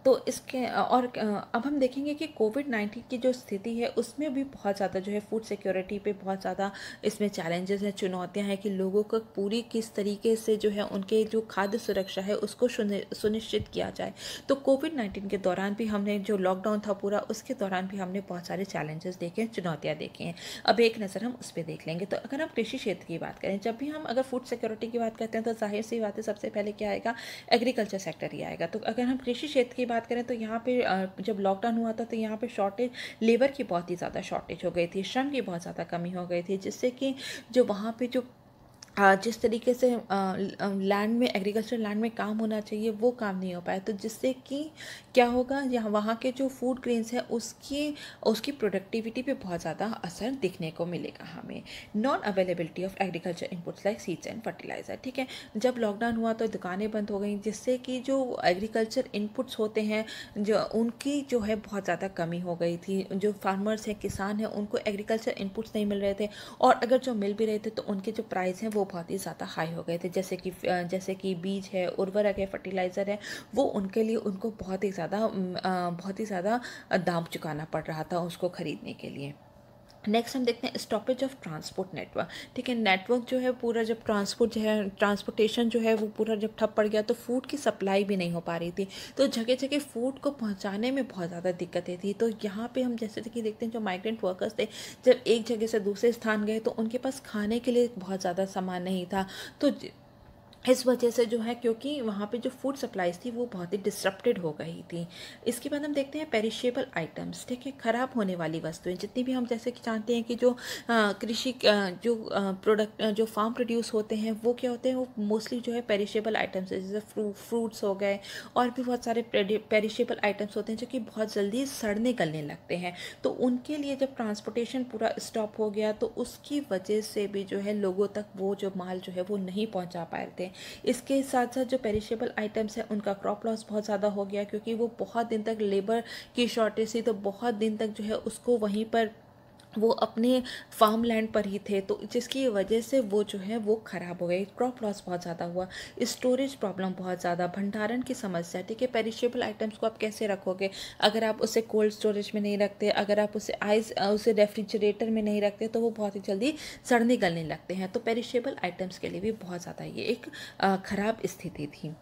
तो अब हम देखेंगे कि कोविड-19 की जो स्थिति है उसमें भी बहुत ज़्यादा जो है फूड सिक्योरिटी पे बहुत ज़्यादा इसमें चैलेंजेस हैं, चुनौतियां हैं कि लोगों को पूरी किस तरीके से जो है उनके जो खाद्य सुरक्षा है उसको सुनिश्चित किया जाए। तो कोविड-19 के दौरान भी हमने जो लॉकडाउन था पूरा, उसके दौरान भी हमने बहुत सारे चैलेंजेस देखे हैं, चुनौतियाँ देखी हैं। अब एक नज़र हम उस पर देख लेंगे। तो अगर हम कृषि क्षेत्र की बात करें, जब भी हम अगर फूड सिक्योरिटी की बात करते हैं तो जाहिर सी बात है सबसे पहले क्या आएगा, एग्रीकल्चर सेक्टर ही आएगा। तो अगर हम कृषि क्षेत्र की बात करें तो यहाँ पे जब लॉकडाउन हुआ था तो यहाँ पे लेबर की बहुत ही ज़्यादा शॉर्टेज हो गई थी, श्रम की बहुत ज़्यादा कमी हो गई थी, जिससे कि जो वहाँ पे जो जिस तरीके से लैंड में, एग्रीकल्चर लैंड में काम होना चाहिए वो काम नहीं हो पाया। तो जिससे कि क्या होगा, यहाँ वहाँ के जो फूड ग्रेन्स है उसकी प्रोडक्टिविटी पे बहुत ज़्यादा असर दिखने को मिलेगा हमें। Non availability of agriculture inputs like seeds and fertiliser, ठीक है। जब लॉकडाउन हुआ तो दुकानें बंद हो गई, जिससे कि जो एग्रीकल्चर इनपुट्स होते हैं जो उनकी जो है बहुत ज़्यादा कमी हो गई थी। जो फार्मर्स हैं, किसान हैं, उनको एग्रीकल्चर इनपुट्स नहीं मिल रहे थे, और अगर जो मिल भी रहे थे तो उनके जो प्राइस हैं वो बहुत ही ज़्यादा हाई हो गए थे। जैसे कि बीज है, उर्वरक है, फर्टिलाइज़र है, वो उनके लिए उनको बहुत ही ज़्यादा दाम चुकाना पड़ रहा था उसको ख़रीदने के लिए। नेक्स्ट हम देखते हैं स्टॉपेज ऑफ ट्रांसपोर्ट नेटवर्क, ठीक है। नेटवर्क जो है पूरा, जब ट्रांसपोर्टेशन जो है वो पूरा जब ठप पड़ गया तो फूड की सप्लाई भी नहीं हो पा रही थी, तो जगह जगह फूड को पहुंचाने में बहुत ज़्यादा दिक्कतें थी। तो यहाँ पे हम जैसे कि देखते हैं जो माइग्रेंट वर्कर्स थे, जब एक जगह से दूसरे स्थान गए तो उनके पास खाने के लिए बहुत ज़्यादा सामान नहीं था। तो इस वजह से जो है, क्योंकि वहाँ पे जो फूड सप्लाईज थी वो बहुत ही डिसरप्टेड हो गई थी। इसके बाद हम देखते हैं पेरिशेबल आइटम्स, ठीक है, ख़राब होने वाली वस्तुएं जितनी भी हम जैसे कि जानते हैं कि जो कृषि जो प्रोडक्ट जो फार्म प्रोड्यूस होते हैं वो क्या होते हैं, वो मोस्टली जो है पेरिशेबल आइटम्स है, जैसे फ्रूट्स हो गए और भी बहुत सारे पेरिशेबल आइटम्स होते हैं जो कि बहुत जल्दी सड़ने गलने लगते हैं। तो उनके लिए जब ट्रांसपोर्टेशन पूरा स्टॉप हो गया तो उसकी वजह से भी जो है लोगों तक वो जो माल जो है वो नहीं पहुंचा पा रहे थे। इसके साथ साथ जो पेरिशेबल आइटम्स हैं उनका क्रॉप लॉस बहुत ज़्यादा हो गया, क्योंकि वो बहुत दिन तक लेबर की शॉर्टेज थी, तो बहुत दिन तक जो है उसको वहीं पर वो अपने फार्म लैंड पर ही थे, तो जिसकी वजह से वो जो है वो ख़राब हो गई, क्रॉप लॉस बहुत ज़्यादा हुआ, स्टोरेज प्रॉब्लम बहुत ज़्यादा, भंडारण की समस्या, ठीक है। पेरिशेबल आइटम्स को आप कैसे रखोगे अगर आप उसे कोल्ड स्टोरेज में नहीं रखते, अगर आप उसे रेफ्रिजरेटर में नहीं रखते तो वो बहुत ही जल्दी सड़ने गलने लगते हैं। तो पेरिशेबल आइटम्स के लिए भी बहुत ज़्यादा ये एक ख़राब स्थिति थी।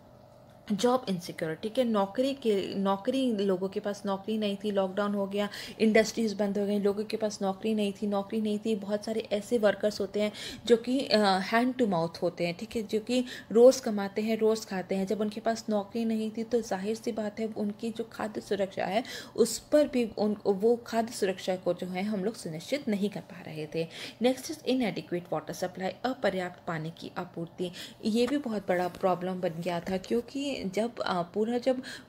जॉब इनसिक्योरिटी के नौकरी लोगों के पास नौकरी नहीं थी, लॉकडाउन हो गया, इंडस्ट्रीज़ बंद हो गई, लोगों के पास नौकरी नहीं थी। बहुत सारे ऐसे वर्कर्स होते हैं जो कि हैंड टू माउथ होते हैं, ठीक है, जो कि रोज़ कमाते हैं रोज़ खाते हैं। जब उनके पास नौकरी नहीं थी तो जाहिर सी बात है उनकी जो खाद्य सुरक्षा है उस पर भी वो खाद्य सुरक्षा को जो है हम लोग सुनिश्चित नहीं कर पा रहे थे। नेक्स्ट इज इनएडिक्वेट वाटर सप्लाई, अपर्याप्त पानी की आपूर्ति। ये भी बहुत बड़ा प्रॉब्लम बन गया था, क्योंकि जब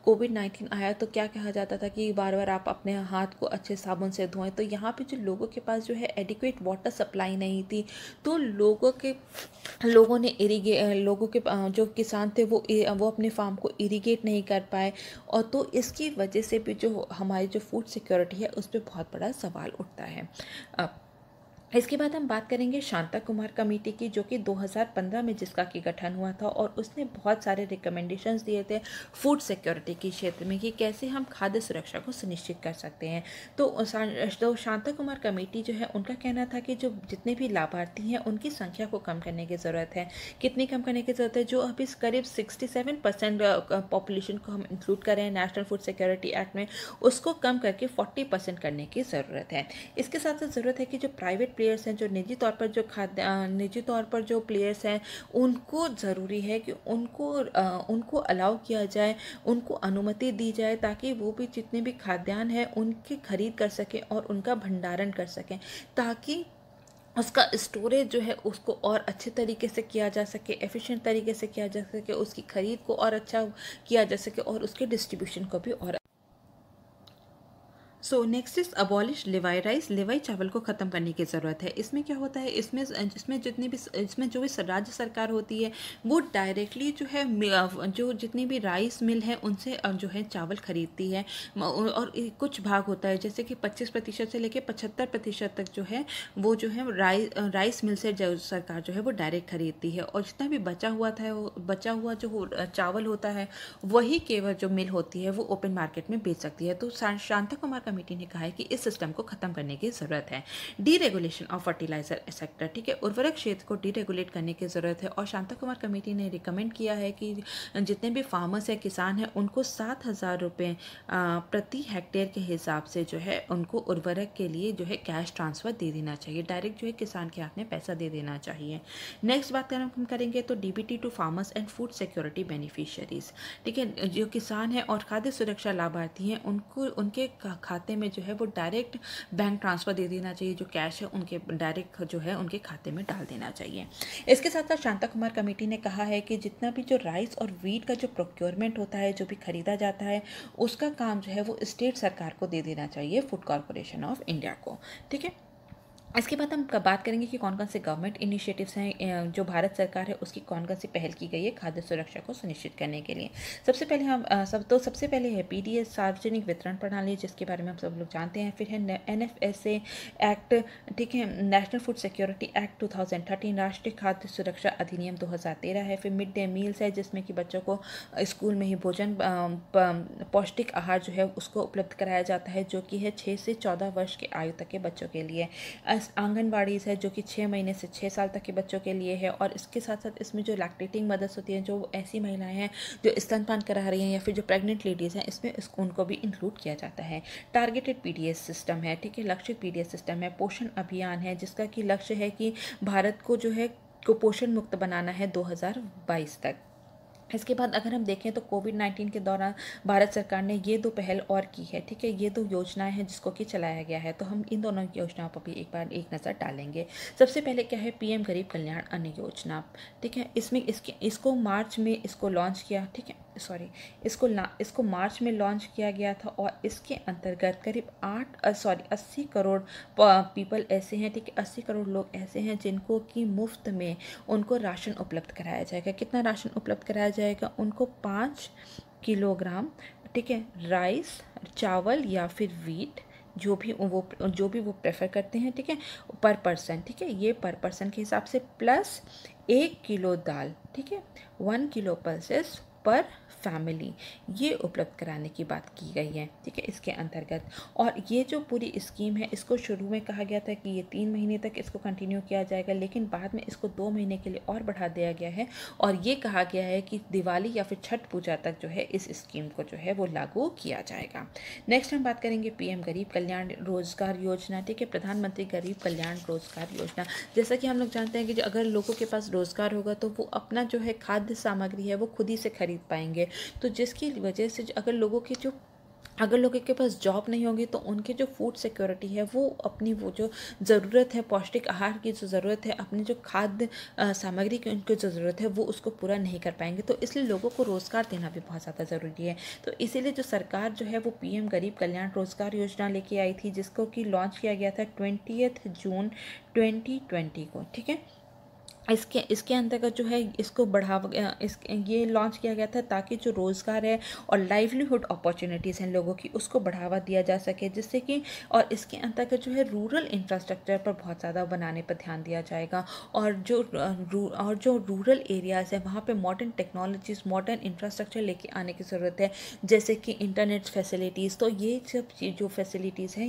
कोविड-19 आया तो क्या कहा जाता था कि बार बार आप अपने हाथ को अच्छे साबुन से धोएं। तो यहाँ पे जो लोगों के पास जो है एडिक्वेट वाटर सप्लाई नहीं थी, तो लोगों के जो किसान थे वो अपने फार्म को इरिगेट नहीं कर पाए, और तो इसकी वजह से भी जो हमारी जो फूड सिक्योरिटी है उस पर बहुत बड़ा सवाल उठता है। इसके बाद हम बात करेंगे शांता कुमार कमेटी की, जो कि 2015 में जिसका कि गठन हुआ था, और उसने बहुत सारे रिकमेंडेशंस दिए थे फूड सिक्योरिटी के क्षेत्र में कि कैसे हम खाद्य सुरक्षा को सुनिश्चित कर सकते हैं। तो शांता कुमार कमेटी जो है उनका कहना था कि जो जितने भी लाभार्थी हैं उनकी संख्या को कम करने की ज़रूरत है। कितनी कम करने की ज़रूरत है? जो अभी करीब 67% पॉपुलेशन को हम इंक्लूड करें नेशनल फूड सिक्योरिटी एक्ट में, उसको कम करके 40% करने की ज़रूरत है। इसके साथ साथ ज़रूरत है कि जो प्राइवेट प्लेयर्स हैं, जो निजी तौर पर जो प्लेयर्स हैं, उनको ज़रूरी है कि उनको अलाउ किया जाए, उनको अनुमति दी जाए, ताकि वो भी जितने भी खाद्यान्न हैं उनकी खरीद कर सकें और उनका भंडारण कर सकें, ताकि उसका स्टोरेज जो है उसको और अच्छे तरीके से किया जा सके, एफिशिएंट तरीके से किया जा सके, उसकी खरीद को और अच्छा किया जा सके और उसके डिस्ट्रीब्यूशन को भी और। So next is abolish levy rice, levy चावल को ख़त्म करने की ज़रूरत है। इसमें क्या होता है, इसमें इसमें जो भी राज्य सरकार होती है वो डायरेक्टली जो है जो जितनी भी राइस मिल है उनसे जो है चावल खरीदती है, और कुछ भाग होता है जैसे कि 25% से लेकर 75% तक जो है वो जो है राइस मिल से जो सरकार जो है वो डायरेक्ट खरीदती है, और जितना भी बचा हुआ जो चावल होता है वही केवल जो मिल होती है वो ओपन मार्केट में बेच सकती है। तो शांता कुमार कमेटी ने कहा है कि इस सिस्टम को खत्म करने की ज़रूरत है। डीरेगुलेशन ऑफ फर्टिलाइजर सेक्टर, ठीक है, उर्वरक क्षेत्र को डीरेगुलेट करने की ज़रूरत है, और शांता कुमार कमेटी ने रिकमेंड किया है कि जितने भी फार्मर्स हैं, किसान हैं, उनको 7,000 रुपये प्रति हेक्टेयर के हिसाब से जो है उनको उर्वरक के लिए जो है कैश ट्रांसफ़र दे देना चाहिए, डायरेक्ट जो है किसान के हाथ में पैसा दे देना चाहिए। नेक्स्ट बात हम करेंगे तो DBT to farmers and food security beneficiaries, ठीक है, जो किसान हैं और खाद्य सुरक्षा लाभार्थी हैं उनको उनके खाते में जो है वो डायरेक्ट बैंक ट्रांसफ़र दे देना चाहिए, जो कैश है उनके डायरेक्ट जो है उनके खाते में डाल देना चाहिए। इसके साथ साथ शांता कुमार कमेटी ने कहा है कि जितना भी जो राइस और वीट का जो प्रोक्योरमेंट होता है, जो भी खरीदा जाता है, उसका काम जो है वो स्टेट सरकार को दे देना चाहिए, फूड कॉरपोरेशन ऑफ इंडिया को, ठीक है। इसके बाद हम बात करेंगे कि कौन कौन से गवर्नमेंट इनिशिएटिव्स हैं जो भारत सरकार है उसकी कौन कौन सी पहल की गई है खाद्य सुरक्षा को सुनिश्चित करने के लिए। सबसे पहले है पीडीएस, सार्वजनिक वितरण प्रणाली, जिसके बारे में हम सब लोग जानते हैं। फिर है एनएफएसए एक्ट, ठीक है, नेशनल फूड सिक्योरिटी एक्ट 2013, राष्ट्रीय खाद्य सुरक्षा अधिनियम 2013 है। फिर मिड डे मील्स है, जिसमें कि बच्चों को स्कूल में ही भोजन पौष्टिक आहार जो है उसको उपलब्ध कराया जाता है, जो कि है 6 से 14 वर्ष की आयु तक के बच्चों के लिए। आंगनबाड़ी है, जो कि 6 महीने से 6 साल तक के बच्चों के लिए है, और इसके साथ साथ इसमें जो लैक्टेटिंग मदर्स होती हैं, जो ऐसी महिलाएं हैं जो स्तनपान करा रही हैं, या फिर जो प्रेग्नेंट लेडीज़ हैं, इसमें उनको भी इंक्लूड किया जाता है। टारगेटेड पीडीएस सिस्टम है, ठीक है, लक्षित पीडीएस सिस्टम है। पोषण अभियान है, जिसका कि लक्ष्य है कि भारत को जो है कुपोषण मुक्त बनाना है 2022 तक। इसके बाद अगर हम देखें तो कोविड-19 के दौरान भारत सरकार ने ये 2 पहल और की है, ठीक है? ये 2 योजनाएँ हैं जिसको कि चलाया गया है, तो हम इन दोनों योजनाओं पर भी एक बार एक नज़र डालेंगे। सबसे पहले क्या है, पीएम गरीब कल्याण अन्न योजना, ठीक है? इसमें इसको मार्च में इसको लॉन्च किया, ठीक है? सॉरी, इसको मार्च में लॉन्च किया गया था और इसके अंतर्गत करीब 80 करोड़ पीपल ऐसे हैं, ठीक है? 80 करोड़ लोग ऐसे हैं जिनको कि मुफ्त में उनको राशन उपलब्ध कराया जाएगा। कितना राशन उपलब्ध कराया जाएगा? उनको 5 किलोग्राम, ठीक है, राइस, चावल या फिर व्हीट, जो भी वो प्रेफर करते हैं, ठीक है, पर पर्सन, ठीक है, ये पर पर्सन के हिसाब से, प्लस 1 किलो दाल, ठीक है, 1 किलो पल्सेस पर फैमिली, ये उपलब्ध कराने की बात की गई है, ठीक है, इसके अंतर्गत। और ये जो पूरी स्कीम है, इसको शुरू में कहा गया था कि ये 3 महीने तक इसको कंटिन्यू किया जाएगा, लेकिन बाद में इसको 2 महीने के लिए और बढ़ा दिया गया है और ये कहा गया है कि दिवाली या फिर छठ पूजा तक जो है इस स्कीम को जो है वो लागू किया जाएगा। नेक्स्ट हम बात करेंगे पीएम गरीब कल्याण रोजगार योजना, ठीक है, प्रधानमंत्री गरीब कल्याण रोजगार योजना। जैसा कि हम लोग जानते हैं कि जो अगर लोगों के पास रोजगार होगा तो वो अपना जो है खाद्य सामग्री है वो खुद ही से खरीद पाएंगे, तो जिसकी वजह से अगर लोगों के पास जॉब नहीं होगी तो उनके जो फूड सिक्योरिटी है वो अपनी वो जो ज़रूरत है, पौष्टिक आहार की जो ज़रूरत है, अपनी जो खाद्य सामग्री की उनको जो ज़रूरत है वो उसको पूरा नहीं कर पाएंगे, तो इसलिए लोगों को रोज़गार देना भी बहुत ज़्यादा ज़रूरी है। तो इसीलिए जो सरकार जो है वो पीएम गरीब कल्याण रोजगार योजना लेके आई थी, जिसको कि लॉन्च किया गया था 20 जून 2020 को, ठीक है। इसके अंतर्गत जो है इसको ये लॉन्च किया गया था ताकि जो रोज़गार है और लाइवलीहुड अपॉर्चुनिटीज़ हैं लोगों की, उसको बढ़ावा दिया जा सके, जिससे कि और इसके अंतर्गत जो है रूरल इंफ्रास्ट्रक्चर पर बहुत ज़्यादा बनाने पर ध्यान दिया जाएगा और जो रूरल एरियाज़ है वहाँ पे मॉडर्न टेक्नोलॉजीज़, मॉडर्न इंफ्रास्ट्रक्चर लेके आने की ज़रूरत है, जैसे कि इंटरनेट फैसिलिटीज़। तो ये सब जो फैसिलिटीज़ हैं,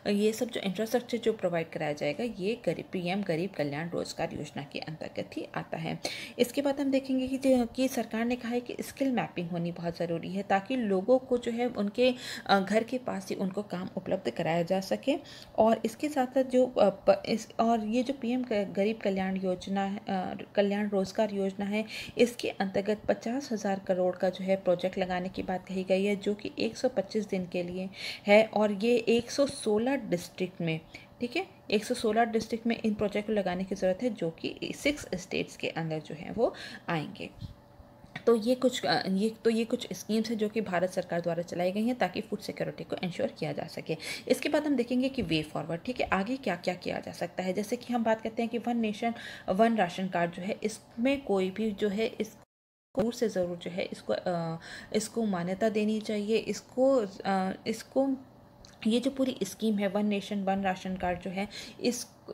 ये सब जो इंफ्रास्ट्रक्चर जो प्रोवाइड कराया जाएगा, ये पीएम गरीब कल्याण रोजगार योजना के अंतर्गत ही आता है। इसके बाद हम देखेंगे कि सरकार ने कहा है कि स्किल मैपिंग होनी बहुत ज़रूरी है ताकि लोगों को जो है उनके घर के पास ही उनको काम उपलब्ध कराया जा सके। और इसके साथ साथ और ये जो पीएम गरीब कल्याण योजना है, कल्याण रोजगार योजना है, इसके अंतर्गत 50,000 करोड़ का जो है प्रोजेक्ट लगाने की बात कही गई है, जो कि 125 दिन के लिए है और ये 116 डिस्ट्रिक्ट में, ठीक है, 116 डिस्ट्रिक्ट में इन प्रोजेक्ट को लगाने की ज़रूरत है, जो कि 6 स्टेट्स के अंदर जो है वो आएंगे। तो ये कुछ स्कीम्स हैं जो कि भारत सरकार द्वारा चलाई गई हैं ताकि फूड सिक्योरिटी को इंश्योर किया जा सके। इसके बाद हम देखेंगे कि वे फॉरवर्ड, ठीक है, आगे क्या क्या किया जा सकता है। जैसे कि हम बात करते हैं कि one nation one ration card जो है, इसमें कोई भी जो है इस से ज़रूर जो है इसको मान्यता देनी चाहिए। इसको ये जो पूरी स्कीम है one nation one ration card जो है,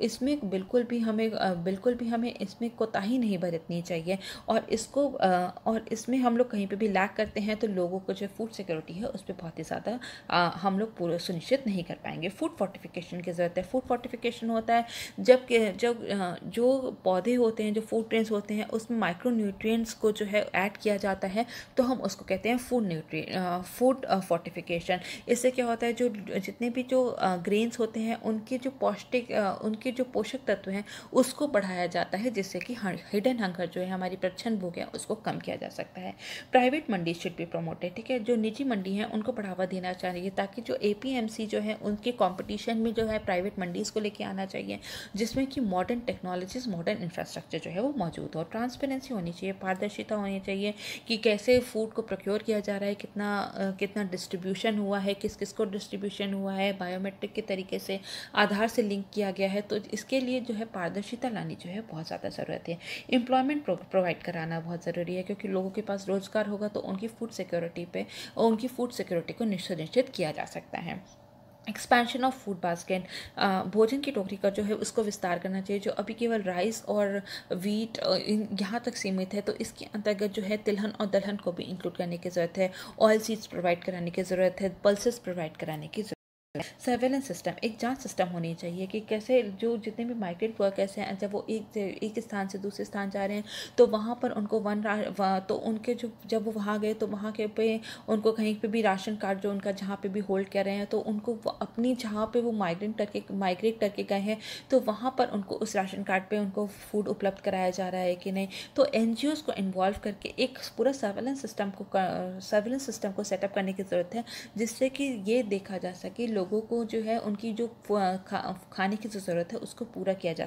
इसमें बिल्कुल भी हमें इसमें कोताही नहीं बरतनी चाहिए और इसमें हम लोग कहीं पे भी लैग करते हैं तो लोगों को जो फूड सिक्योरिटी है उस पर बहुत ही ज़्यादा हम लोग पूरा सुनिश्चित नहीं कर पाएंगे। फूड फोर्टिफिकेशन की ज़रूरत है। फूड फोर्टिफिकेशन होता है जब जो पौधे होते हैं, जो फूड ट्रेन्स होते हैं, उसमें माइक्रो न्यूट्रिएंट्स को जो है ऐड किया जाता है, तो हम उसको कहते हैं फूड फोर्टिफिकेशन। इससे क्या होता है, जो जितने भी जो ग्रेन्स होते हैं उनके जो पोषक तत्व हैं उसको बढ़ाया जाता है, जिससे कि हिडन हंगर जो है, हमारी प्रच्छन्न भूख है, उसको कम किया जा सकता है। Private Mandi should be promoted, ठीक है, जो निजी मंडी हैं उनको बढ़ावा देना चाहिए ताकि जो एपीएमसी जो है उनके कंपटीशन में जो है प्राइवेट मंडीज़ को लेके आना चाहिए, जिसमें कि मॉडर्न टेक्नोलॉजीज़, मॉडर्न इंफ्रास्ट्रक्चर जो है वो मौजूद हो। ट्रांसपेरेंसी होनी चाहिए, पारदर्शिता होनी चाहिए कि कैसे फूड को प्रोक्योर किया जा रहा है, कितना डिस्ट्रीब्यूशन हुआ है, किस किस को डिस्ट्रीब्यूशन हुआ है, बायोमेट्रिक के तरीके से आधार से लिंक किया गया है। तो इसके लिए जो है पारदर्शिता लानी जो है बहुत ज़्यादा ज़रूरत है। एम्प्लॉयमेंट प्रोवाइड कराना बहुत ज़रूरी है, क्योंकि लोगों के पास रोज़गार होगा तो उनकी फूड सिक्योरिटी को सुनिश्चित किया जा सकता है। एक्सपेंशन ऑफ फूड बास्केट, भोजन की टोकरी का जो है उसको विस्तार करना चाहिए। जो अभी केवल राइस और वीट यहाँ तक सीमित है, तो इसके अंतर्गत जो है तिलहन और दलहन को भी इंक्लूड करने की ज़रूरत है। ऑयल सीड्स प्रोवाइड कराने की ज़रूरत है, पल्सेस प्रोवाइड कराने की सर्वेलेंस सिस्टम, एक जांच सिस्टम होनी चाहिए कि कैसे जो जितने भी माइग्रेंट वर्कर्स हैं जब वो एक स्थान से दूसरे स्थान जा रहे हैं तो वहाँ पर उनको तो उनके जो जब वो वहाँ गए तो वहाँ के पे उनको कहीं पे भी राशन कार्ड जो उनका जहाँ पे भी होल्ड कर रहे हैं तो उनको अपनी जहाँ पे वो माइग्रेट करके गए हैं तो वहाँ पर उनको उस राशन कार्ड पे उनको फूड उपलब्ध कराया जा रहा है कि नहीं। तो एनजीओज़ को इन्वॉल्व करके एक पूरा सर्वेलेंस सिस्टम को सेटअप करने की ज़रूरत है, जिससे कि ये देखा जा सके लोगों को जो है उनकी जो खाने की जो ज़रूरत है उसको पूरा किया जा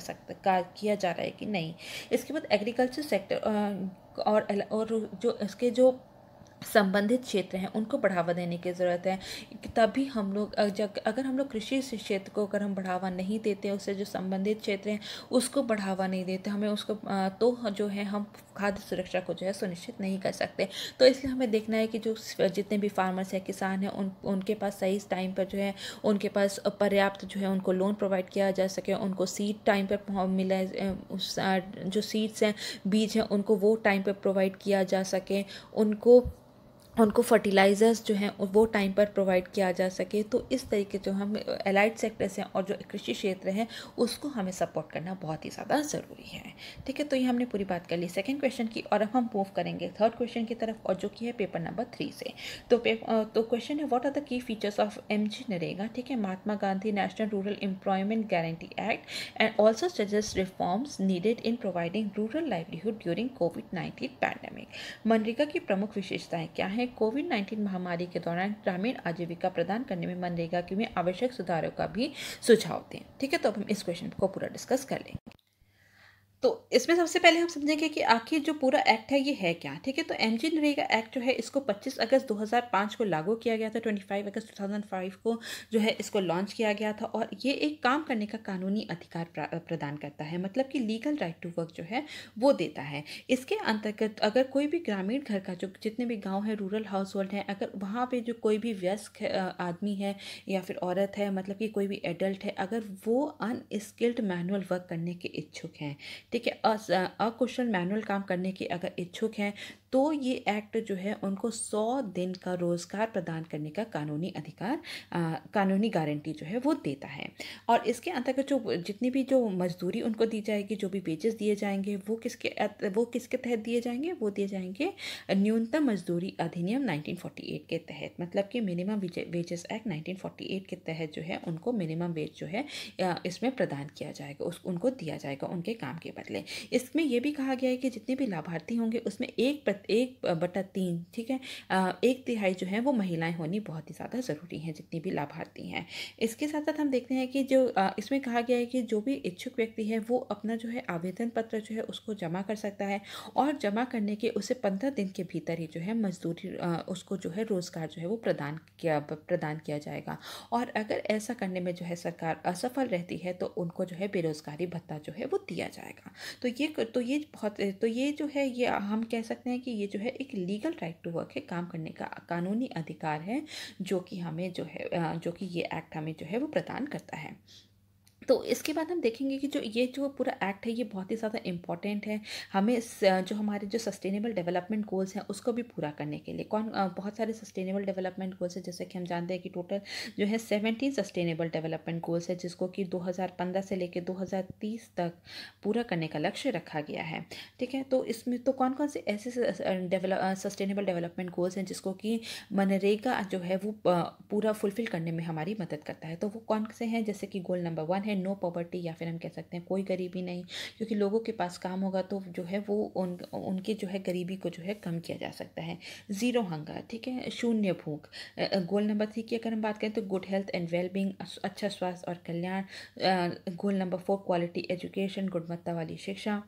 रहा है कि नहीं। इसके बाद एग्रीकल्चर सेक्टर और जो इसके जो संबंधित क्षेत्र हैं उनको बढ़ावा देने की ज़रूरत है। तभी हम लोग अगर हम लोग कृषि से क्षेत्र को अगर हम बढ़ावा नहीं देते, उससे जो संबंधित क्षेत्र हैं उसको बढ़ावा नहीं देते, हमें उसको तो जो है हम खाद्य सुरक्षा को जो है सुनिश्चित नहीं कर सकते। तो इसलिए हमें देखना है कि जो जितने भी फार्मर्स हैं, किसान हैं, उनके पास सही टाइम पर जो है उनके पास पर्याप्त जो है उनको लोन प्रोवाइड किया जा सके, उनको सीड टाइम पर मिले, जो सीड्स हैं, बीज हैं, उनको वो टाइम पर प्रोवाइड किया जा सके, उनको फर्टिलाइज़र्स जो हैं वो टाइम पर प्रोवाइड किया जा सके। तो इस तरीके जो हम एलाइड सेक्टर्स हैं और जो कृषि क्षेत्र हैं उसको हमें सपोर्ट करना बहुत ही ज़्यादा ज़रूरी है। ठीक है, तो ये हमने पूरी बात कर ली सेकंड क्वेश्चन की, और अब हम मूव करेंगे थर्ड क्वेश्चन की तरफ, और जो कि है पेपर नंबर 3 से। तो क्वेश्चन है, what are the key features of MG NREGA. ठीक है, Mahatma Gandhi national rural employment guarantee act and also suggest reforms needed in providing rural livelihood during कोविड-19 पैंडेमिक। मनरेगा की प्रमुख विशेषताएं क्या हैं? कोविड-19 महामारी के दौरान ग्रामीण आजीविका प्रदान करने में मनरेगा में आवश्यक सुधारों का भी सुझाव दें। ठीक है, तो अब हम इस क्वेश्चन को पूरा डिस्कस कर लेंगे। तो इसमें सबसे पहले हम समझेंगे कि आखिर जो पूरा एक्ट है ये है क्या। ठीक है, तो एमजी नरेगा एक्ट जो है इसको 25 अगस्त 2005 को लागू किया गया था। 25 अगस्त 2005 को जो है इसको लॉन्च किया गया था, और ये एक काम करने का कानूनी अधिकार प्रदान करता है, मतलब कि लीगल राइट टू वर्क जो है वो देता है। इसके अंतर्गत अगर कोई भी ग्रामीण घर का जो जितने भी गाँव है, रूरल हाउस होल्ड है, अगर वहाँ पर जो कोई भी वयस्क आदमी है या फिर औरत है, मतलब कि कोई भी एडल्ट है, अगर वो अनस्किल्ड मैनुअल वर्क करने के इच्छुक हैं, ठीक है, अकुशल मैनुअल काम करने के अगर इच्छुक हैं, तो ये एक्ट जो है उनको 100 दिन का रोजगार प्रदान करने का कानूनी गारंटी जो है वो देता है। और इसके अंतर्गत जो जितनी भी जो मजदूरी उनको दी जाएगी, जो भी वेजेस दिए जाएंगे, वो किसके तहत दिए जाएंगे? वो दिए जाएंगे न्यूनतम मजदूरी अधिनियम 1948 के तहत, मतलब कि मिनिमम वेजेस एक्ट 1948 के तहत जो है उनको मिनिमम वेज जो है इसमें प्रदान किया जाएगा, उनको दिया जाएगा उनके काम के बदले। इसमें यह भी कहा गया है कि जितने भी लाभार्थी होंगे उसमें 1/3, ठीक है, 1/3 जो है वो महिलाएं होनी बहुत ही ज़्यादा ज़रूरी हैं, जितनी भी लाभार्थी हैं। इसके साथ साथ हम देखते हैं कि जो इसमें कहा गया है कि जो भी इच्छुक व्यक्ति है वो अपना जो है आवेदन पत्र जो है उसको जमा कर सकता है, और जमा करने के उसे 15 दिन के भीतर ही जो है मजदूरी उसको जो है रोजगार जो है वो प्रदान किया जाएगा। और अगर ऐसा करने में जो है सरकार असफल रहती है तो उनको जो है बेरोजगारी भत्ता जो है वो दिया जाएगा। तो ये जो है ये हम कह सकते हैं कि ये जो है एक लीगल राइट टू वर्क है, काम करने का कानूनी अधिकार है, जो कि हमें जो है जो कि ये एक्ट हमें जो है वो प्रदान करता है। तो इसके बाद हम देखेंगे कि जो पूरा एक्ट है ये बहुत ही ज़्यादा इम्पॉर्टेंट है हमें जो हमारे जो सस्टेनेबल डेवलपमेंट गोल्स हैं उसको भी पूरा करने के लिए। बहुत सारे सस्टेनेबल डेवलपमेंट गोल्स हैं, जैसे कि हम जानते हैं कि टोटल जो है 17 सस्टेनेबल डेवलपमेंट गोल्स है, जिसको कि 2015 से लेकर 2030 तक पूरा करने का लक्ष्य रखा गया है। ठीक है, तो इसमें तो कौन कौन से ऐसे सस्टेनेबल डेवलपमेंट गोल्स हैं जिसको कि मनरेगा जो है वो पूरा फुलफिल करने में हमारी मदद करता है। तो वो कौन से हैं? जैसे कि गोल नंबर 1 है नो पॉवर्टी, या फिर हम कह सकते हैं कोई गरीबी नहीं, क्योंकि लोगों के पास काम होगा तो जो है वो उनकी जो है गरीबी को जो है कम किया जा सकता है। ज़ीरो हंगर, ठीक है, शून्य भूख। गोल नंबर 3 की अगर हम बात करें तो गुड हेल्थ एंड वेलबींग, अच्छा स्वास्थ्य और कल्याण। गोल नंबर 4 क्वालिटी एजुकेशन, गुणवत्ता वाली शिक्षा।